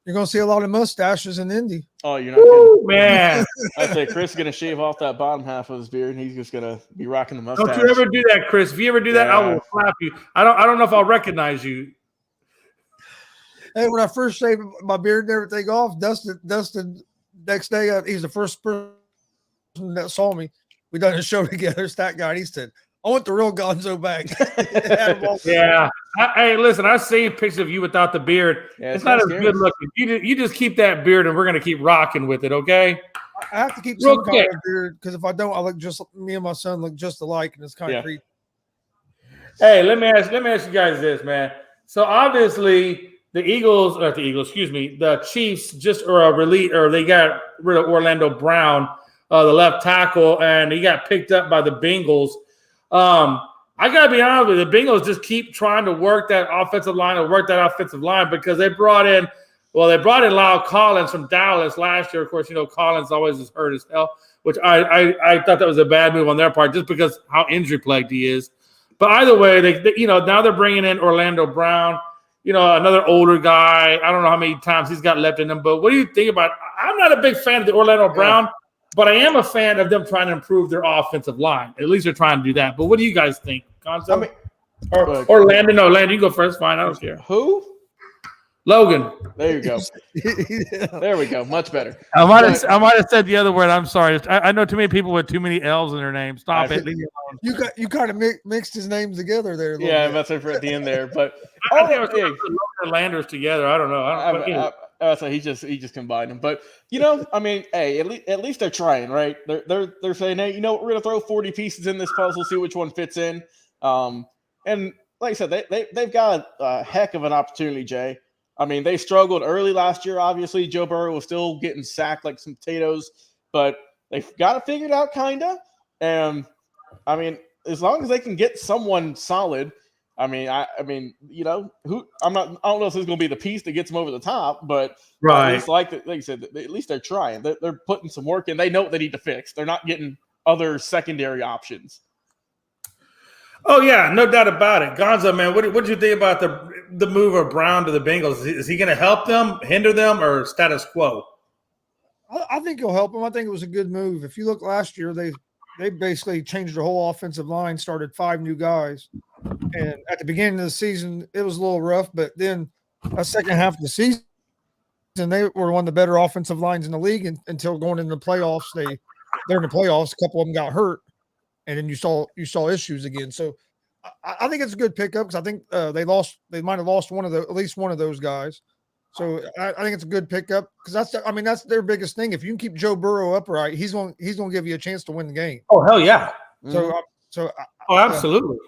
You're going to see a lot of mustaches in Indy. Oh, you're not kidding. Man. I'd say Chris is going to shave off that bottom half of his beard, and he's just going to be rocking the mustache. Don't you ever do that, Chris. If you ever do that, I will slap you. I don't know if I'll recognize you. Hey, when I first shaved my beard and everything off, Dustin next day, he's the first person that saw me. We done a show together, Stat Guy, and he said, I want the real Gonzo back. Yeah. Hey, listen, I've seen pictures of you without the beard. Yeah, it's not as good looking. You just keep that beard, and we're going to keep rocking with it, okay? I have to keep some kind of beard, because if I don't, I look just – me and my son look just alike, and it's kind of creepy. Hey, let me ask you guys this, man. So, obviously – the Chiefs just they got rid of Orlando Brown, the left tackle, and he got picked up by the Bengals. I gotta be honest with you, the Bengals just keep trying to work that offensive line because they brought in Lyle Collins from Dallas last year. Of course, Collins always is hurt as hell, which I thought that was a bad move on their part just because how injury plagued he is. But either way, they now they're bringing in Orlando Brown. Another older guy. I don't know how many times he's got left in him, but what do you think about – I'm not a big fan of the Orlando Brown, but I am a fan of them trying to improve their offensive line. At least they're trying to do that. But what do you guys think, Gonzo? Or Landon? No, Landon, you go first. Fine, I don't care. Who? Logan. There you go. There we go. Much better. I might have said the other word. I'm sorry. I know too many people with too many L's in their name. Stop it. You kind of mixed his names together there. Yeah, that's it for at the end there. But I think I was Landers together. I don't know. So he just combined them. But hey, at least they're trying, right? They're saying, hey, we're gonna throw 40 pieces in this puzzle, see which one fits in. And like I said, they've got a heck of an opportunity, Jay. I mean, they struggled early last year. Obviously, Joe Burrow was still getting sacked like some potatoes, but they've got it figured out, kinda. And I mean, as long as they can get someone solid, I don't know if this is going to be the piece that gets them over the top, but right. It's like you said, at least they're trying. They're putting some work in. They know what they need to fix. They're not getting other secondary options. Oh yeah, no doubt about it. Gonzo, man, what did you think about the move of Brown to the Bengals? Is he going to help them, hinder them, or status quo? I think he'll help them. I think it was a good move. If you look last year, they basically changed their whole offensive line, started 5 new guys. And at the beginning of the season, it was a little rough, but then a second half of the season, they were one of the better offensive lines in the league until going into the playoffs. They're in the playoffs. A couple of them got hurt, and then you saw issues again. So I think it's a good pickup because I think they might have lost at least one of those guys. So I think it's a good pickup because that's their biggest thing. If you can keep Joe Burrow upright, he's going to give you a chance to win the game. Oh hell yeah! So absolutely.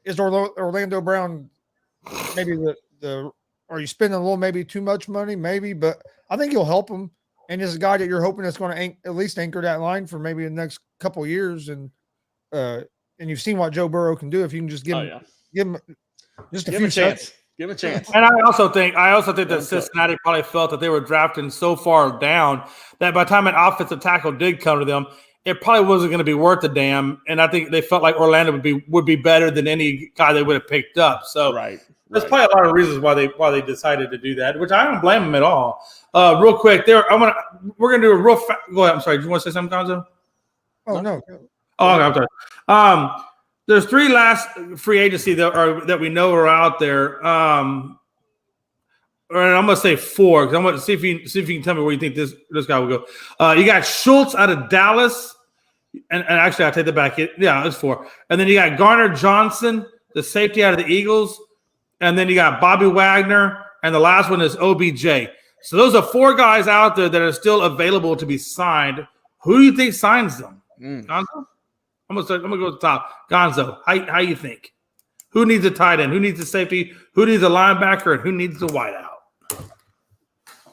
Is Orlando Brown maybe are you spending a little maybe too much money maybe, but I think he'll help him. And he's a guy that you're hoping that's going to at least anchor that line for maybe the next couple of years. And you've seen what Joe Burrow can do if you can just give him just a few chance. Give him a chance. And I also think that Cincinnati probably felt that they were drafting so far down that by the time an offensive tackle did come to them, it probably wasn't going to be worth a damn. And I think they felt like Orlando would be better than any guy they would have picked up. So there's probably a lot of reasons why they decided to do that, which I don't blame them at all. Real quick, we're gonna do a real. Go ahead. I'm sorry. Do you want to say something, Gonzo? Oh no. Oh, okay, I'm sorry. There's 3 last free agency that we know are out there. Or I'm gonna say 4 because I'm gonna see if you can tell me where you think this guy will go. You got Schultz out of Dallas, and actually I take that back. Yeah, it's 4. And then you got Garner Johnson, the safety out of the Eagles, and then you got Bobby Wagner, and the last one is OBJ. So those are 4 guys out there that are still available to be signed. Who do you think signs them? Gonzo? I'm gonna go to the top. Gonzo, how you think? Who needs a tight end? Who needs a safety? Who needs a linebacker? And who needs a wideout?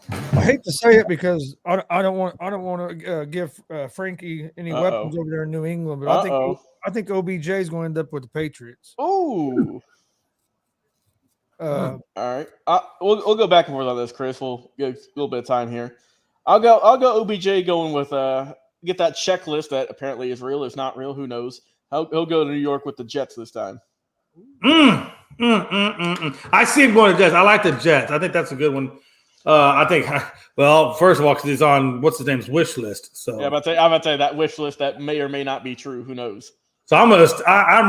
I hate to say it because I don't want to give Frankie any weapons over there in New England, but I think OBJ is going to end up with the Patriots. Oh. All right. We'll go back and forth on this, Chris. We'll get a little bit of time here. I'll go OBJ going with get that checklist that apparently is real. It's not real. Who knows? He'll go to New York with the Jets this time. I see him going to Jets. I like the Jets. I think that's a good one. I think, well, first of all, because he's on what's his name's wish list. So Yeah, I'm about to say that wish list that may or may not be true. Who knows? So I'm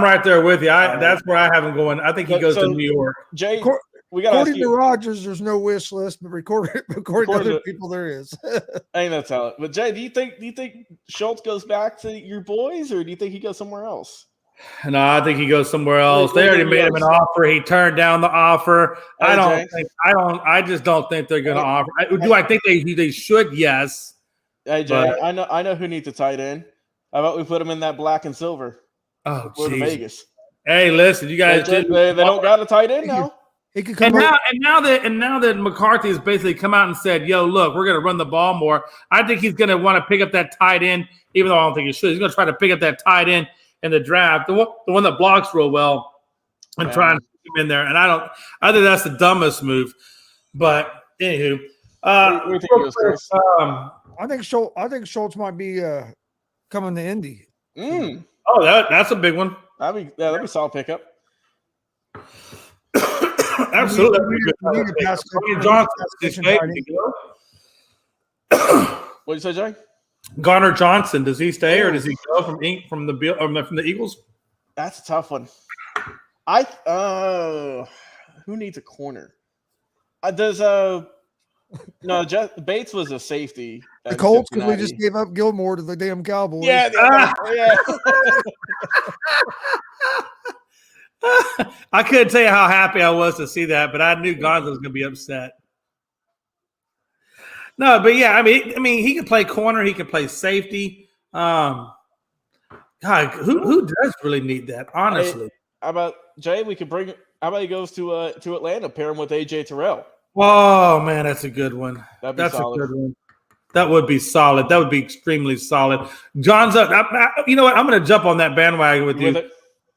right there with you. That's where I have him going. I think he goes to New York. Jay, we got according to Rogers, there's no wish list, but according to other people, there is. I think that's how. But Jay, do you think Schultz goes back to your boys, or do you think he goes somewhere else? No, I think he goes somewhere else. They already made him an offer. He turned down the offer. I just don't think they're going to offer. Do I think they should? Yes. Hey Jay, I know who needs a tight end. How about we put him in that black and silver? Oh, go to Vegas. Hey, listen, you guys. They don't got a tight end now. He could come now that McCarthy has basically come out and said, "Yo, look, we're going to run the ball more." I think he's going to want to pick up that tight end, even though I don't think he should. He's going to try to pick up that tight end in the draft, the one that blocks real well, and try and put him in there. And I think that's the dumbest move. But anywho, I think Schultz might be coming to Indy. Oh, that's a big one. That'd be a solid pickup. Absolutely. Johnson. What did you say, Jay? Garner Johnson, does he stay or does he go from the Eagles? That's a tough one. Who needs a corner? Bates was a safety. The Colts, because we just gave up Gilmore to the damn Cowboys. Yeah. I couldn't tell you how happy I was to see that, but I knew Gonzo was going to be upset. No, but yeah, I mean, he can play corner, he can play safety. God, who does really need that? Honestly, hey, how about Jay? We could bring. How about he goes to Atlanta, pair him with AJ Terrell? Oh man, that's a good one. That's solid. A good one. That would be solid. That would be extremely solid. John's up. You know what? I'm going to jump on that bandwagon with you.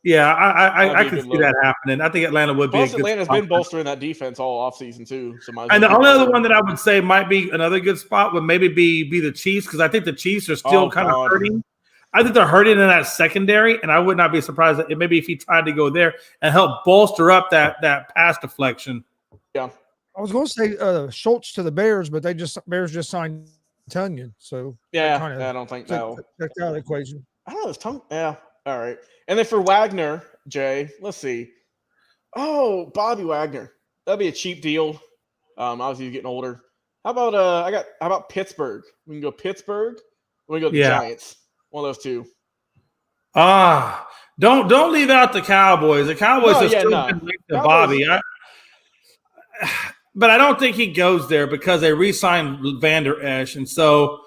Yeah, I can see that happening. I think Atlanta would be. Plus, Atlanta's been bolstering that defense all offseason too. So and the only other one that I would say might be another good spot would maybe be the Chiefs, because I think the Chiefs are still kind of hurting. I think they're hurting in that secondary, and I would not be surprised that maybe if he tried to go there and help bolster up that pass deflection. Yeah, I was going to say Schultz to the Bears, but Bears just signed Tunyon, so yeah, I don't think that'll that's out of the equation. I don't know. It's yeah. All right. And then for Wagner, Jay, let's see. Oh, Bobby Wagner. That'd be a cheap deal. Obviously he's getting older. How about Pittsburgh? We can go Pittsburgh. We can go the Giants. One of those two. Don't leave out the Cowboys. The Cowboys to Bobby. But I don't think he goes there because they re-signed Van Der Esch, and so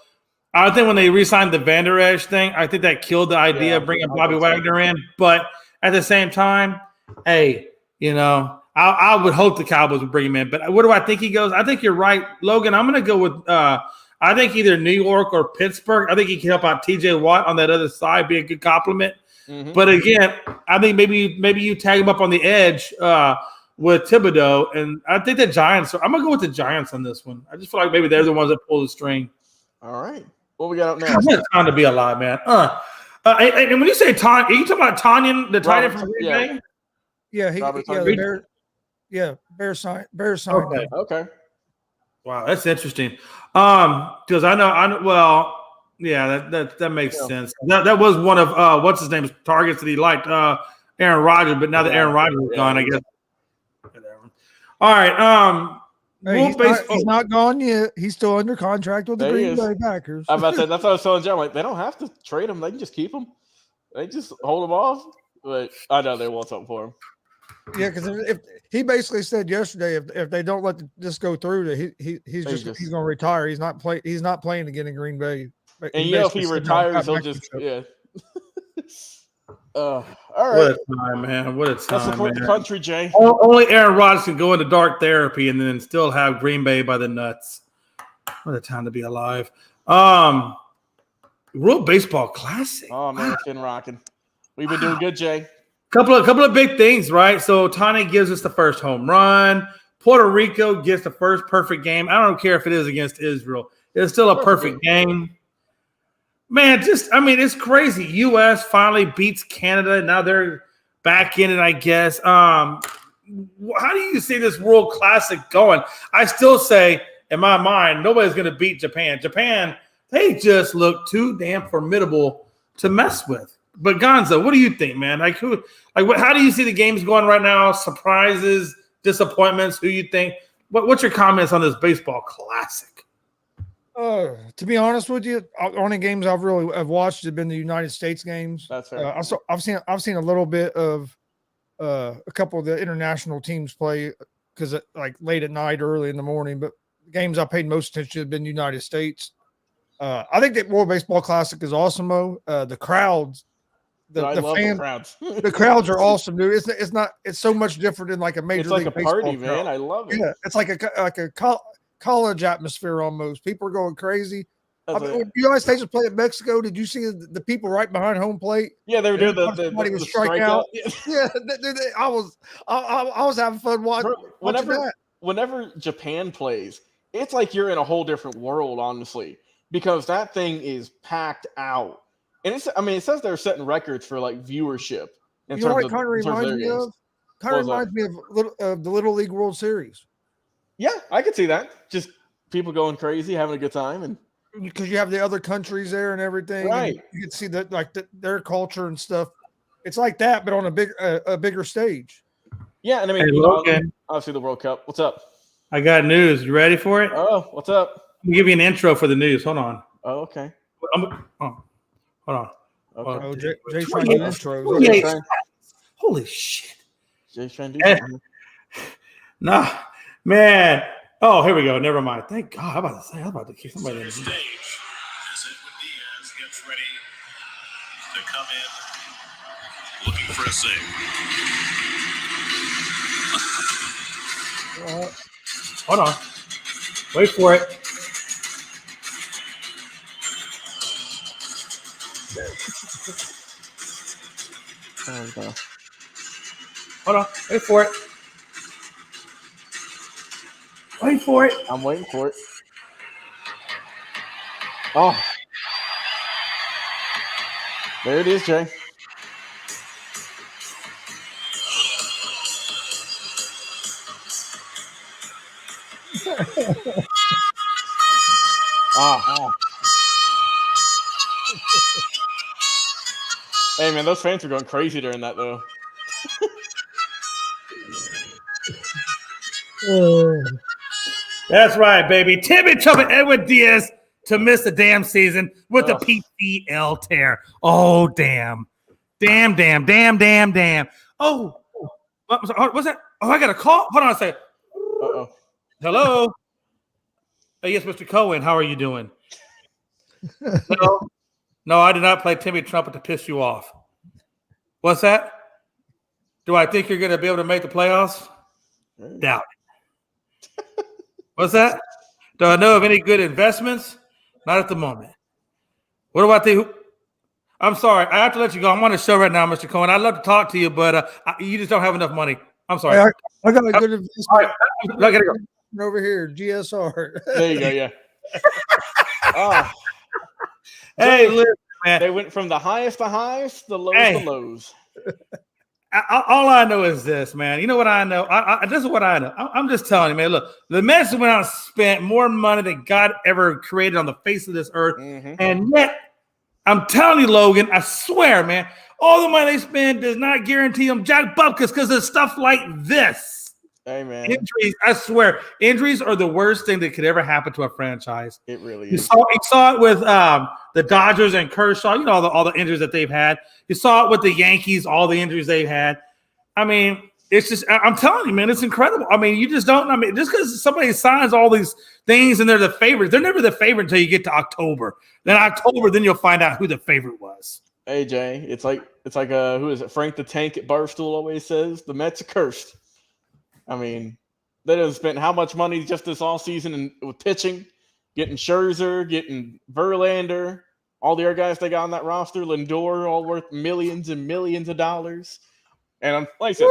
I think when they re-signed the Van Der Esch thing, I think that killed the idea of bringing Bobby Wagner in. But at the same time, hey, I would hope the Cowboys would bring him in. But where do I think he goes? I think you're right, Logan. I'm going to go with I think either New York or Pittsburgh. I think he can help out TJ Watt on that other side, be a good compliment. Mm-hmm. But again, I think maybe you tag him up on the edge with Thibodeau, and I think the Giants. I'm gonna go with the Giants on this one. I just feel like maybe they're the ones that pull the string. All right, what we got up next? It's time to be alive, man. And when you say Tanyan, are you talking about Tanyan, the tight end from Green Bay? Yeah, Bears signed. Okay. Wow, that's interesting. Because I know. Well, yeah, that makes sense. That was one of what's his name's targets that he liked, Aaron Rodgers. But now that Aaron Rodgers is gone, I guess. All right. He's not gone yet. He's still under contract with the Green Bay Packers. I'm about to say, that's what I was telling John. Like, they don't have to trade him. They can just keep him. They just hold him off. But I know they want something for him. Yeah, because if he basically said yesterday, if they don't let this go through, he's going to retire. He's not playing again in Green Bay. And if he retires, he'll just all right. What a time, man. What a time. Let's support the country, Jay. Only Aaron Rodgers can go into dark therapy and then still have Green Bay by the nuts. What a time to be alive. World Baseball Classic. Oh, man, it's been rocking. We've been doing good, Jay. Couple of big things, right? So Tani gives us the first home run. Puerto Rico gets the first perfect game. I don't care if it is against Israel. It's still a perfect game. Man, it's crazy. U.S. finally beats Canada. Now they're back in it, I guess. how do you see this World Classic going? I still say, in my mind, nobody's going to beat Japan. Japan, they just look too damn formidable to mess with. But Gonzo, what do you think, man? How do you see the games going right now? Surprises, disappointments? Who you think? What's your comments on this baseball classic? To be honest with you, only games I've watched have been the United States games. That's fair. I've seen a little bit of a couple of the international teams play because like late at night, early in the morning. But the games I paid most attention to have been United States. I think that World Baseball Classic is awesome, Mo. The crowds, I love the crowds. The crowds are awesome, dude. It's so much different than like a major. It's like league a party, baseball crowd. man. I love it. Yeah, it's like a college atmosphere almost. People are going crazy. When United States was playing Mexico, did you see the people right behind home plate? Yeah, they were doing the strikeout. Yeah, I was having fun watching that. Whenever Japan plays, it's like you're in a whole different world, honestly, because that thing is packed out. And it says they're setting records for like viewership. You know what it kind of reminds me of? Kind of reminds me of the Little League World Series. Yeah, I could see that. Just people going crazy, having a good time, and because you have the other countries there and everything, right? And you can see that their culture and stuff. It's like that, but on a bigger stage. Yeah, and I mean, obviously the World Cup. What's up? I got news. You ready for it? Oh, what's up? Let me give you an intro for the news. Hold on. Oh, okay. Hold on. Okay. Jay's trying to do intros. Holy shit. Jay's trying to do something. Nah, man. Oh, here we go. Never mind. Thank God. I'm about to kick somebody in the stage as Edwin Diaz gets ready to come in looking for a save. Hold on. Wait for it. Hold on. Wait for it. Wait for it. I'm waiting for it. Oh. There it is, Jay. Hey, man, those fans were going crazy during that, though. That's right, baby. Timmy Trumpet Edwin Diaz to miss the damn season with a PCL tear. Oh, damn. Damn. Oh, what's that? Oh, I got a call. Hold on a second. Uh-oh. Hello. Yes, Mr. Cohen. How are you doing? No, I did not play Timmy Trumpet to piss you off. What's that? Do I think you're going to be able to make the playoffs? Doubt it. What's that? Do I know of any good investments? Not at the moment. What do I think? I'm sorry. I have to let you go. I'm on the show right now, Mr. Cohen. I'd love to talk to you, but you just don't have enough money. I'm sorry. Hey, I got a good investment. All right. I got to go. Over here, GSR. There you go, yeah. Hey, listen, man. They went from the highest to highest, the lowest to lows. All I know is this, man. You know what I know? This is what I know. I'm just telling you, man. Look, the Mets went out and spent more money than God ever created on the face of this earth. Mm-hmm. And yet, I'm telling you, Logan, I swear, man, all the money they spend does not guarantee them jack bupkis because of stuff like this. Hey, man. Injuries, I swear, injuries are the worst thing that could ever happen to a franchise. It really is. You saw it with the Dodgers and Kershaw, you know, all the injuries that they've had. You saw it with the Yankees, all the injuries they've had. I mean, it's just, I'm telling you, man, it's incredible. I mean, you just don't, I mean, just because somebody signs all these things and they're the favorite, they're never the favorite until you get to October. Then October, then you'll find out who the favorite was. Hey, Jay, it's like who is it? Frank the Tank at Barstool always says, the Mets are cursed. I mean, they have spent how much money just this offseason with pitching, getting Scherzer, getting Verlander, all the other guys they got on that roster, Lindor, all worth millions and millions of dollars. And I'm like I said,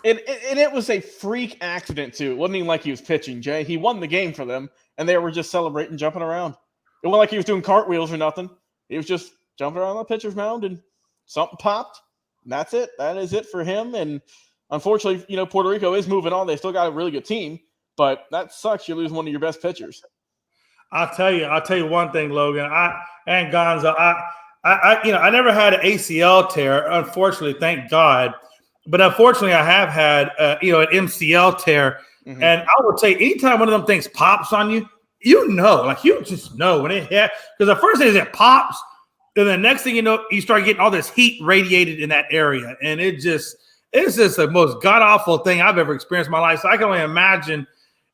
and it was a freak accident, too. It wasn't even like he was pitching, Jay. He won the game for them, and they were just celebrating, jumping around. It wasn't like he was doing cartwheels or nothing. He was just jumping around the pitcher's mound, and something popped. And that's it. That is it for him. And Unfortunately, Puerto Rico is moving on. They still got a really good team, but that sucks. You lose one of your best pitchers. I'll tell you one thing, Logan. And Gonzo, I never had an ACL tear, unfortunately, thank God. But unfortunately, I have had an MCL tear. Mm-hmm. And I will tell you, anytime one of them things pops on you, you just know when it hit. Because the first thing is it pops, and the next thing you know, you start getting all this heat radiated in that area, and it's just the most god awful thing I've ever experienced in my life. So I can only imagine,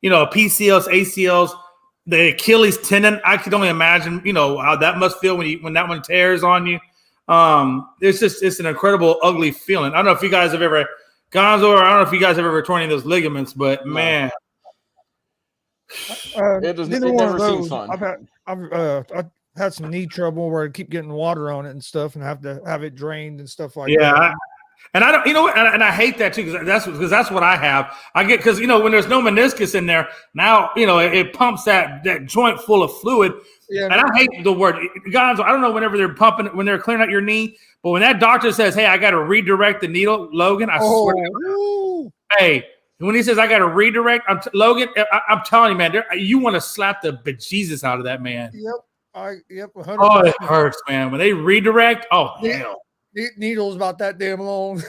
PCLs, ACLs. The Achilles tendon, I can only imagine, how that must feel when that one tears on you. It's an incredible, ugly feeling. I don't know if you guys have ever gone over. I don't know if you guys have ever torn any of those ligaments, but man, it never seems fun. I've had some knee trouble where I keep getting water on it and stuff, and have to have it drained and stuff like that. Yeah. And I don't, and I hate that too, because that's what I have. I get, because when there's no meniscus in there, now it pumps that joint full of fluid. Yeah, and I hate the word, guys. I don't know when they're clearing out your knee, but when that doctor says, "Hey, I got to redirect the needle," Logan, I swear to God, hey, when he says I got to redirect, Logan, I'm telling you, man, you want to slap the bejesus out of that man. Yep. 100%. Oh, it hurts, man. When they redirect, hell. Needle's about that damn long.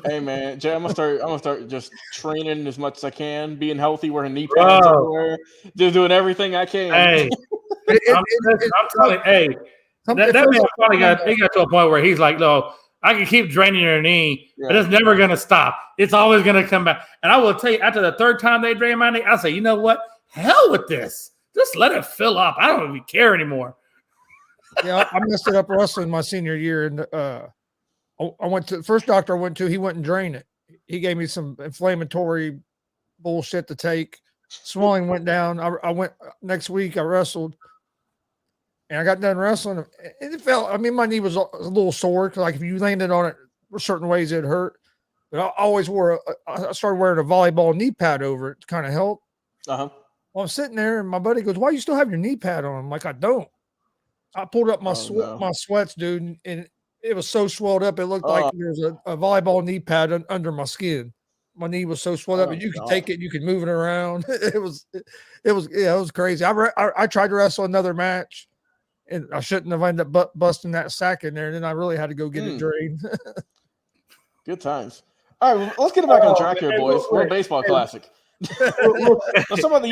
Hey man, Jay, I'm gonna start just training as much as I can, being healthy, wearing knee pads everywhere, just doing everything I can. Hey, I'm telling you, hey, that man finally got to a point where he's like, no, I can keep draining your knee, but it's never gonna stop. It's always gonna come back. And I will tell you, after the third time they drain my knee, I'll say, you know what? Hell with this. Just let it fill up. I don't even care anymore. Yeah, I messed it up wrestling my senior year, and I went to the first doctor I went to. He wouldn't drain it. He gave me some inflammatory bullshit to take. Swelling went down. I went next week. I wrestled, and I got done wrestling. And it felt. I mean, my knee was a little sore because, like, if you landed on it certain ways, it hurt. But I always I started wearing a volleyball knee pad over it to kind of help. Well, I'm sitting there, and my buddy goes, "Why you still have your knee pad on?" I'm like, "I don't." I pulled up my sweats, dude, and it was so swelled up. It looked like there was a volleyball knee pad under my skin. My knee was so swelled up, and you could take it, you could move it around. It was crazy. I tried to wrestle another match, and I shouldn't have ended up busting that sack in there. And then I really had to go get it drained. Good times. All right, well, let's get it back on track here, boys. We're a baseball classic. I only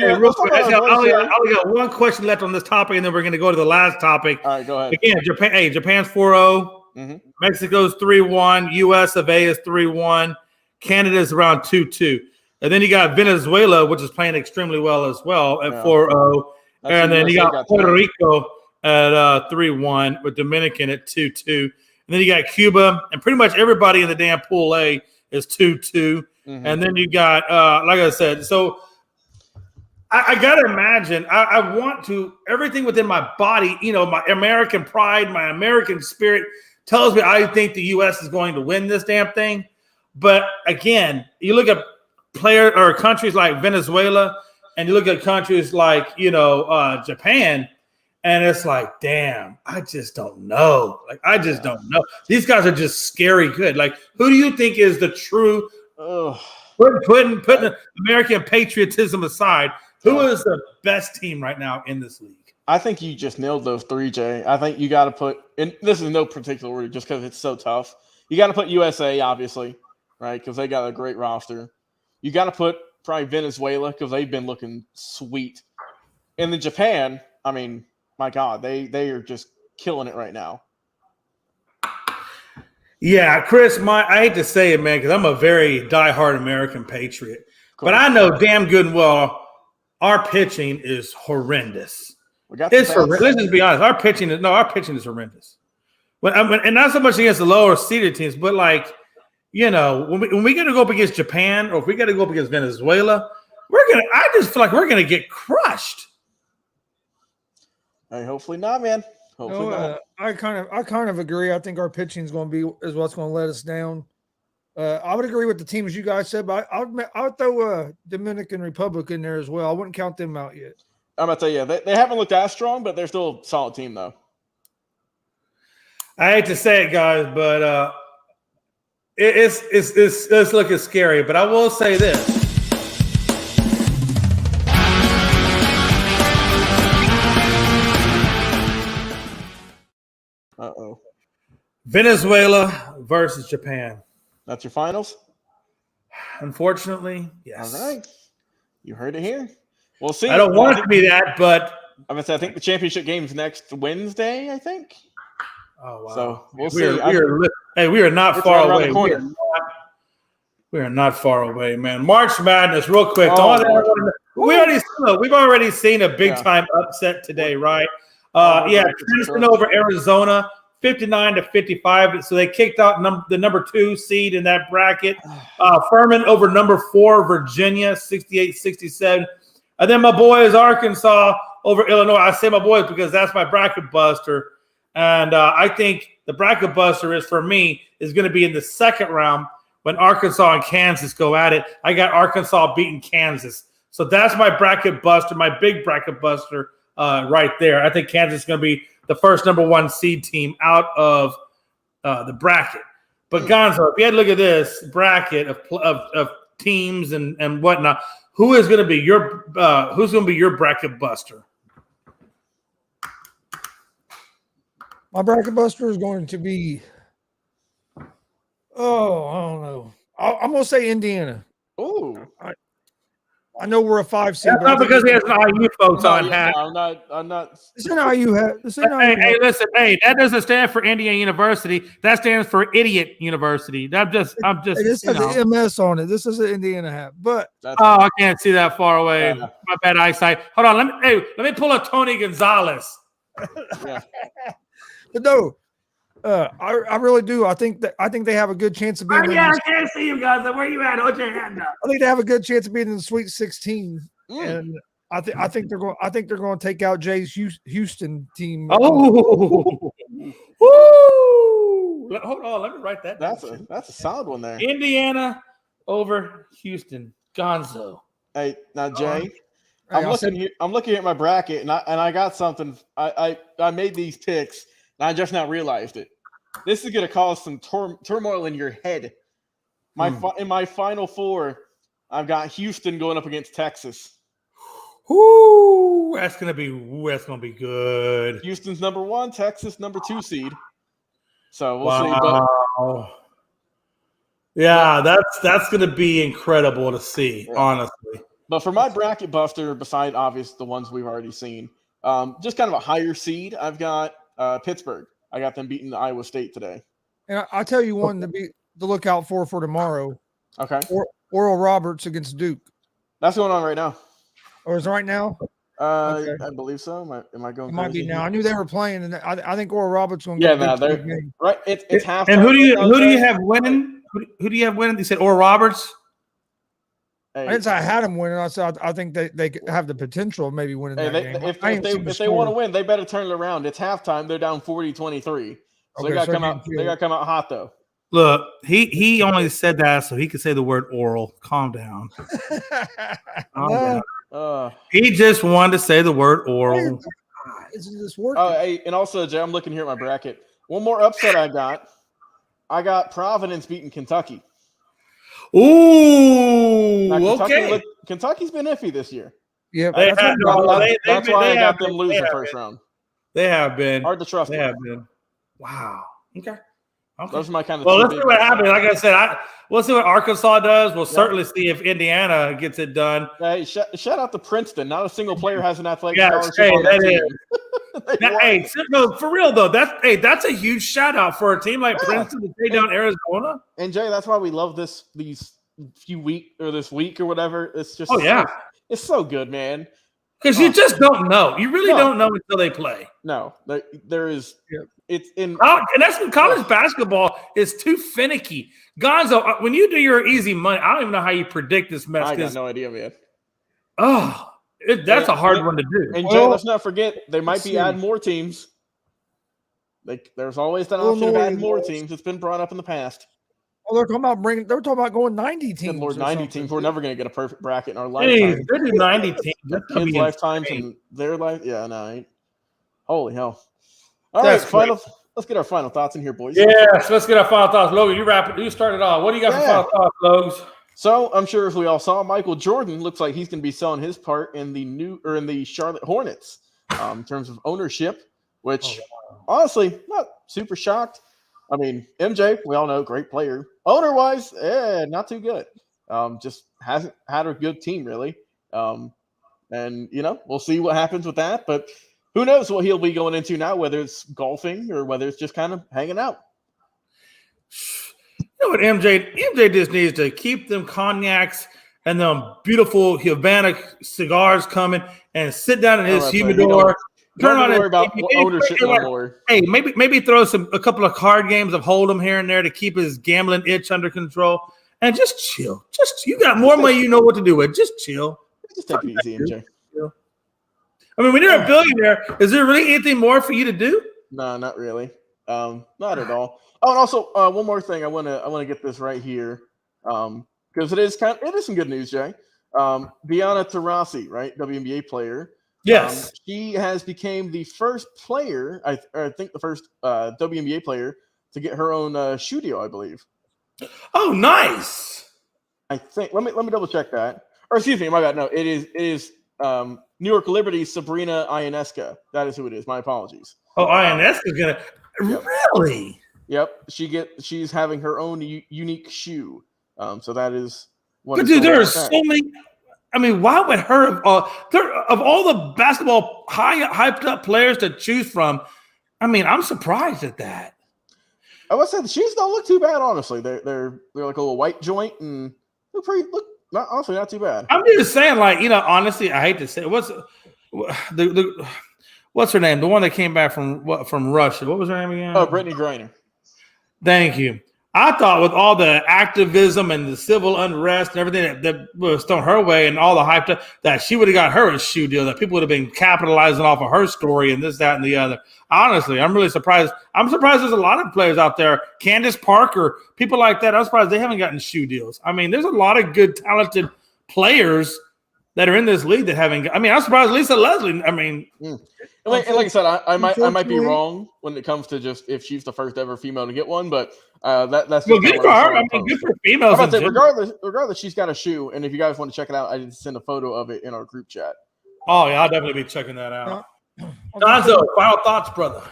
got one question left on this topic, and then we're going to go to the last topic. All right, go ahead. Again, Japan's 4-0. Mm-hmm. Mexico's 3-1. U.S. of A is 3-1. Canada's around 2-2. And then you got Venezuela, which is playing extremely well as well at 4-0. And then you got Puerto Rico at 3-1 with Dominican at 2-2. And then you got Cuba, and pretty much everybody in the damn Pool A is 2-2. Mm-hmm. And then you got, like I said, so I got to imagine, I want to, everything within my body, my American pride, my American spirit tells me I think the U.S. is going to win this damn thing. But again, you look at countries like Venezuela, and you look at countries like, Japan, and it's like, damn, I just don't know. Like, I just don't know. These guys are just scary good. Like, who do you think is the true putting American patriotism aside, who is the best team right now in this league? I think you just nailed those three, Jay. I think you got to put, and this is no particular order just because it's so tough. You got to put USA, obviously, right? Because they got a great roster. You got to put probably Venezuela because they've been looking sweet. And then Japan, I mean, my God, they are just killing it right now. Yeah, Chris, I hate to say it, man, because I'm a very diehard American patriot. But I know damn good and well our pitching is horrendous. Let's just be honest. Our pitching is horrendous. And not so much against the lower seeded teams, but like, when we got to go up against Japan, or if we got to go up against Venezuela, I just feel like we're gonna get crushed. Hey, hopefully not, man. Hopefully not. I kind of agree. I think our pitching is what's going to let us down. I would agree with the teams you guys said, but I would throw Dominican Republic in there as well. I wouldn't count them out yet. I'm going to tell you, they haven't looked as strong, but they're still a solid team, though. I hate to say it, guys, but It's looking scary, but I will say this. Uh-oh. Venezuela versus Japan. That's your finals? Unfortunately, yes. All right. You heard it here. We'll see. I don't want it to be that, but I'm gonna say I think the championship game's next Wednesday, I think. oh wow. So we'll see. We are not It's far right around away. the corner. We are not far away, man. March Madness, real quick. Oh, We've already seen a big time upset today, right? Princeton over Arizona, 59-55. So they kicked out the number 2 seed in that bracket. Furman over number 4 Virginia, 68-67. And then my boys Arkansas over Illinois. I say my boys because that's my bracket buster. And I think the bracket buster is going to be in the second round when Arkansas and Kansas go at it. I got Arkansas beating Kansas. So that's my bracket buster, my big bracket buster right there. I think Kansas is going to be the first number 1 seed team out of the bracket. But Gonzo, if you had to look at this bracket of teams and whatnot, who's going to be your bracket buster? My bracket buster is going to be. Oh, I don't know. I'm going to say Indiana. Oh, I know we're a 5 seed. That's not because he has an IU folks on hat. No, I'm not. This ain't IU hat. Hey, listen. Hey, that doesn't stand for Indiana University. That stands for Idiot University. I'm just. This has an MS on it. This is an Indiana hat, but I can't see that far away. My bad eyesight. Hold on. Let me pull a Tony Gonzalez. Yeah. But no, I really do. I think they have a good chance of being. I can't see you guys. Where you at? Hold your hand up. I think they have a good chance of being in the Sweet 16, and I think they're going to take out Jay's Houston team. Oh, woo! Hold on, let me write that. That's a solid one there. Indiana over Houston. Gonzo. Hey, now Jay, I'm looking at my bracket, and I got something. I made these picks, and I just now realized it. This is going to cause some turmoil in your head. In my final 4, I've got Houston going up against Texas. Ooh, that's gonna be good. Houston's number 1, Texas number 2 seed. So we'll see. Yeah, that's gonna be incredible to see, honestly. But for my bracket buster, beside obvious the ones we've already seen, just kind of a higher seed, I've got Pittsburgh. I got them beating Iowa State today. And I'll tell you one to look out for tomorrow. Okay. Oral Roberts against Duke. That's going on right now. Or is it right now? Okay. I believe so. Am I going? It might be now. I knew they were playing, and I think Oral Roberts going to get a big game. Right. It's half. And who do you have winning? Who do you have winning? You said Oral Roberts. I didn't say I had them winning. I said I think they have the potential of maybe winning that game. If they want to win, they better turn it around. It's halftime. They're down 40-23. So they got to come out. They got to come out hot though. Look, he only said that so he could say the word oral. Calm down. He just wanted to say the word oral. Is this working? Hey, and also, Jay, I'm looking here at my bracket. One more upset I got Providence beating Kentucky. Ooh, okay. Kentucky's been iffy this year. Yeah, that's why I got them losing first round. They have been hard to trust. They have been. Wow. Okay. Those are my kind of. Well, let's see what happens. Like I said, we'll see what Arkansas does. We'll certainly see if Indiana gets it done. Hey, shout out to Princeton. Not a single player has an athletic scholarship on that team. Hey, no, for real though, that's a huge shout out for a team like Princeton to take down Arizona. And Jay, that's why we love this week or whatever. It's just it's so good, man. Because you just don't know. You really don't know until they play. No, there is. Yeah. It's in, and that's when college basketball is too finicky. Gonzo, when you do your easy money, I don't even know how you predict this mess. I got no idea, man. Oh, that's a hard one to do. And Jay, let's not forget they might be adding more teams. There's always that option of adding more teams. It's been brought up in the past. Oh, they're talking about going 90 teams. More 90 teams. We're never going to get a perfect bracket in our lifetime. Hey, they do 90 teams. That's kids' lifetimes and their life. Yeah, no. Holy hell. All right, let's get our final thoughts in here, boys. Yes, let's get our final thoughts. Logan, you start it off. What do you got for final thoughts, Logan? So I'm sure as we all saw, Michael Jordan looks like he's going to be selling his part in the Charlotte Hornets in terms of ownership, which honestly, not super shocked. I mean, MJ, we all know, great player. Owner-wise, not too good. Just hasn't had a good team, really. And, we'll see what happens with that. But who knows what he'll be going into now, whether it's golfing or whether it's just kind of hanging out. You know what, MJ just needs to keep them cognacs and them beautiful Havana cigars coming and sit down in his humidor. Turn on worry about ownership no more. Hey, maybe throw a couple of card games of Hold'em here and there to keep his gambling itch under control and just chill. You got more money, you know what to do with. Just chill. Just take it easy, MJ. I mean, when you're a billionaire, is there really anything more for you to do? No, not really. Not at all. Oh, and also one more thing. I want to get this right here because it is some good news, Jay. Diana Taurasi, right, WNBA player. Yes, she has became the first player, I think the first WNBA player to get her own shoe deal, I believe. Oh, nice. I think. Let me double check that. Or excuse me, my bad. No, it is New York Liberty's Sabrina Ionescu. That is who it is. My apologies. Oh, Ionescu's gonna really. Yep, she's having her own unique shoe. So that is what. But dude, there are so many. I mean, why would her of all the basketball hyped up players to choose from? I mean, I'm surprised at that. I would say the shoes don't look too bad, honestly. They're like a little white joint and look not too bad. I'm just saying, honestly, I hate to say it. What's her name? The one that came back from Russia. What was her name again? Oh, Brittany Griner. Thank you. I thought with all the activism and the civil unrest and everything that was thrown her way and all the hype that she would have got her a shoe deal, that people would have been capitalizing off of her story and this, that, and the other. Honestly, I'm really surprised. I'm surprised there's a lot of players out there, Candace Parker, people like that. I'm surprised they haven't gotten shoe deals. I mean, there's a lot of good, talented players that are in this league that haven't. I mean, I'm surprised Lisa Leslie. I mean, like I said, I might be wrong when it comes to just if she's the first ever female to get one, but that's well, good for her. I mean, good for females. Regardless, she's got a shoe, and if you guys want to check it out, I did send a photo of it in our group chat. Oh yeah, I'll definitely be checking that out. Gonzo, final thoughts, brother.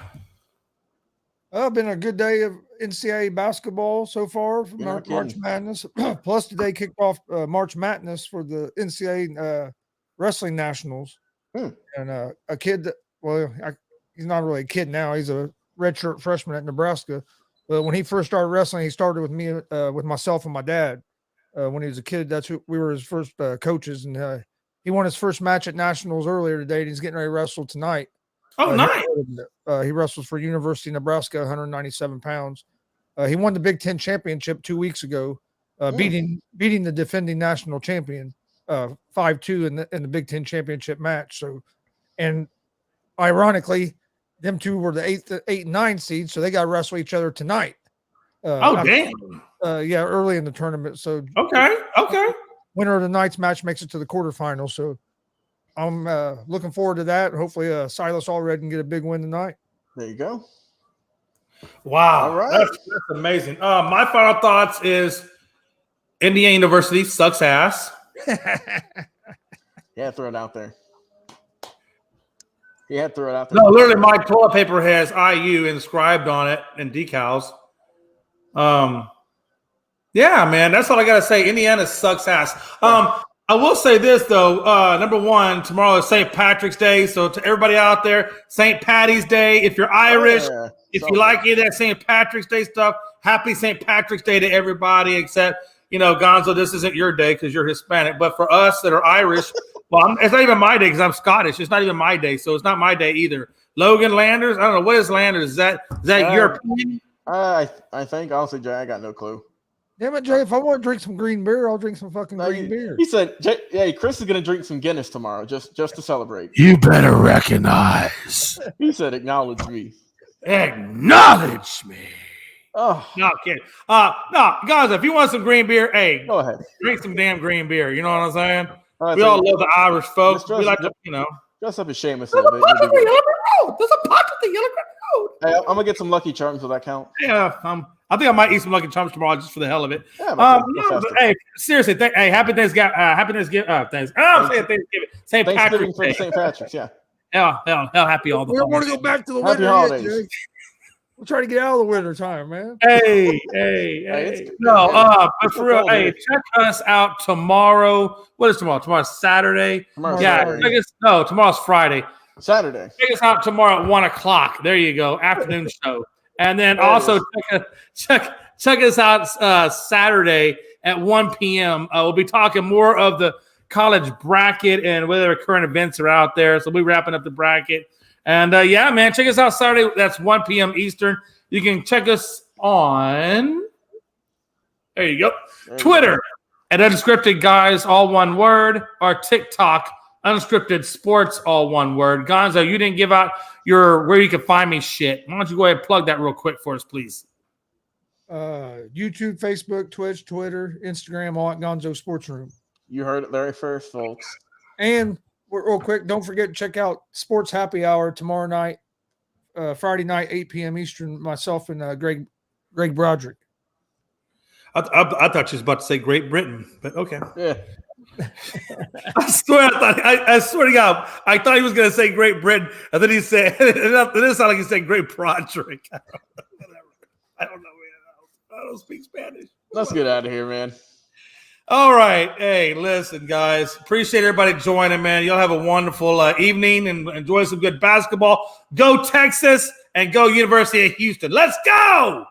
Been a good day of NCAA basketball so far from March Madness. Plus, today kicked off March Madness for the NCAA Wrestling Nationals. And a kid that, he's not really a kid now. He's a redshirt freshman at Nebraska. But when he first started wrestling, he started with me, with myself and my dad. When he was a kid, we were his first coaches. And he won his first match at Nationals earlier today, and he's getting ready to wrestle tonight. Oh, nice. He wrestles for University of Nebraska, 197 pounds. He won the Big Ten championship 2 weeks ago, beating the defending national champion 5-2 in the Big Ten championship match. So, and ironically, them two were the 8 and 9 seeds, so they got to wrestle each other tonight. Damn. Early in the tournament. So okay. Winner of the night's match makes it to the quarterfinals. So I'm looking forward to that. Hopefully, Silas Allred can get a big win tonight. There you go. Wow, all right. That's amazing. My final thoughts is Indiana University sucks ass. Yeah, throw it out there. Yeah, throw it out there. No, literally, my toilet paper has IU inscribed on it and decals. Yeah, man, that's all I gotta say. Indiana sucks ass. I will say this though. Number one, tomorrow is St. Patrick's Day, so to everybody out there, St. Patty's Day. If you're Irish, if you like any of that St. Patrick's Day stuff, happy St. Patrick's Day to everybody. Except, Gonzo, this isn't your day because you're Hispanic. But for us that are Irish, well, it's not even my day because I'm Scottish. It's not even my day, so it's not my day either. Logan Landers, I don't know what is Landers. Is that European? I think honestly, Jay, I got no clue. Damn it, Jay! If I want to drink some green beer, I'll drink some fucking green beer. He said, "Hey, Chris is going to drink some Guinness tomorrow, just to celebrate." You better recognize. He said, "Acknowledge me." Acknowledge me. Oh no, kidding. No, guys, if you want some green beer, hey, go ahead, drink some damn green beer. You know what I'm saying? We all love the Irish folks. We like to, dress up as Seamus. Road. There's a pot with the Yellow Brick Road. Hey, I'm gonna get some Lucky Charms. Will that count? Yeah, I think I might eat some Lucky Charms tomorrow just for the hell of it. Yeah, Hey, seriously, hey, happy Thanksgiving. Happy Thanksgiving. Thanksgiving. St. Patrick's for Day. St. Patrick's. Yeah. Hell, happy all the. We don't want to go back to the Happy winter holidays. yet, Jake. We're trying to get out of the winter time, man. Hey. No, but for real, hey, check us out tomorrow. What is tomorrow? Tomorrow's Saturday. Tomorrow's Friday. Saturday. Check us out tomorrow at 1:00. There you go, afternoon show. And then also check us out Saturday at 1 p.m. We'll be talking more of the college bracket and whether current events are out there. So we'll be wrapping up the bracket. And man, check us out Saturday. That's 1 p.m. Eastern. You can check us on. There you go. Twitter at Unscripted Guys, all one word, or TikTok, Unscripted Sports, all one word. Gonzo, you didn't give out your where you can find me shit. Why don't you go ahead and plug that real quick for us, please? YouTube, Facebook, Twitch, Twitter, Instagram, all at Gonzo Sports Room. You heard it there first, folks. And real quick, don't forget to check out Sports Happy Hour tomorrow night, Friday night, 8 p.m. Eastern. Myself and Greg Broderick. I thought she was about to say Great Britain, but okay. Yeah. I swear to God, I thought he was going to say Great Britain, and then he said, it didn't sound like he said Great Broderick. I don't know. I don't speak Spanish. Let's get out of here, man. All right. Hey, listen, guys. Appreciate everybody joining, man. Y'all have a wonderful evening and enjoy some good basketball. Go Texas and go University of Houston. Let's go!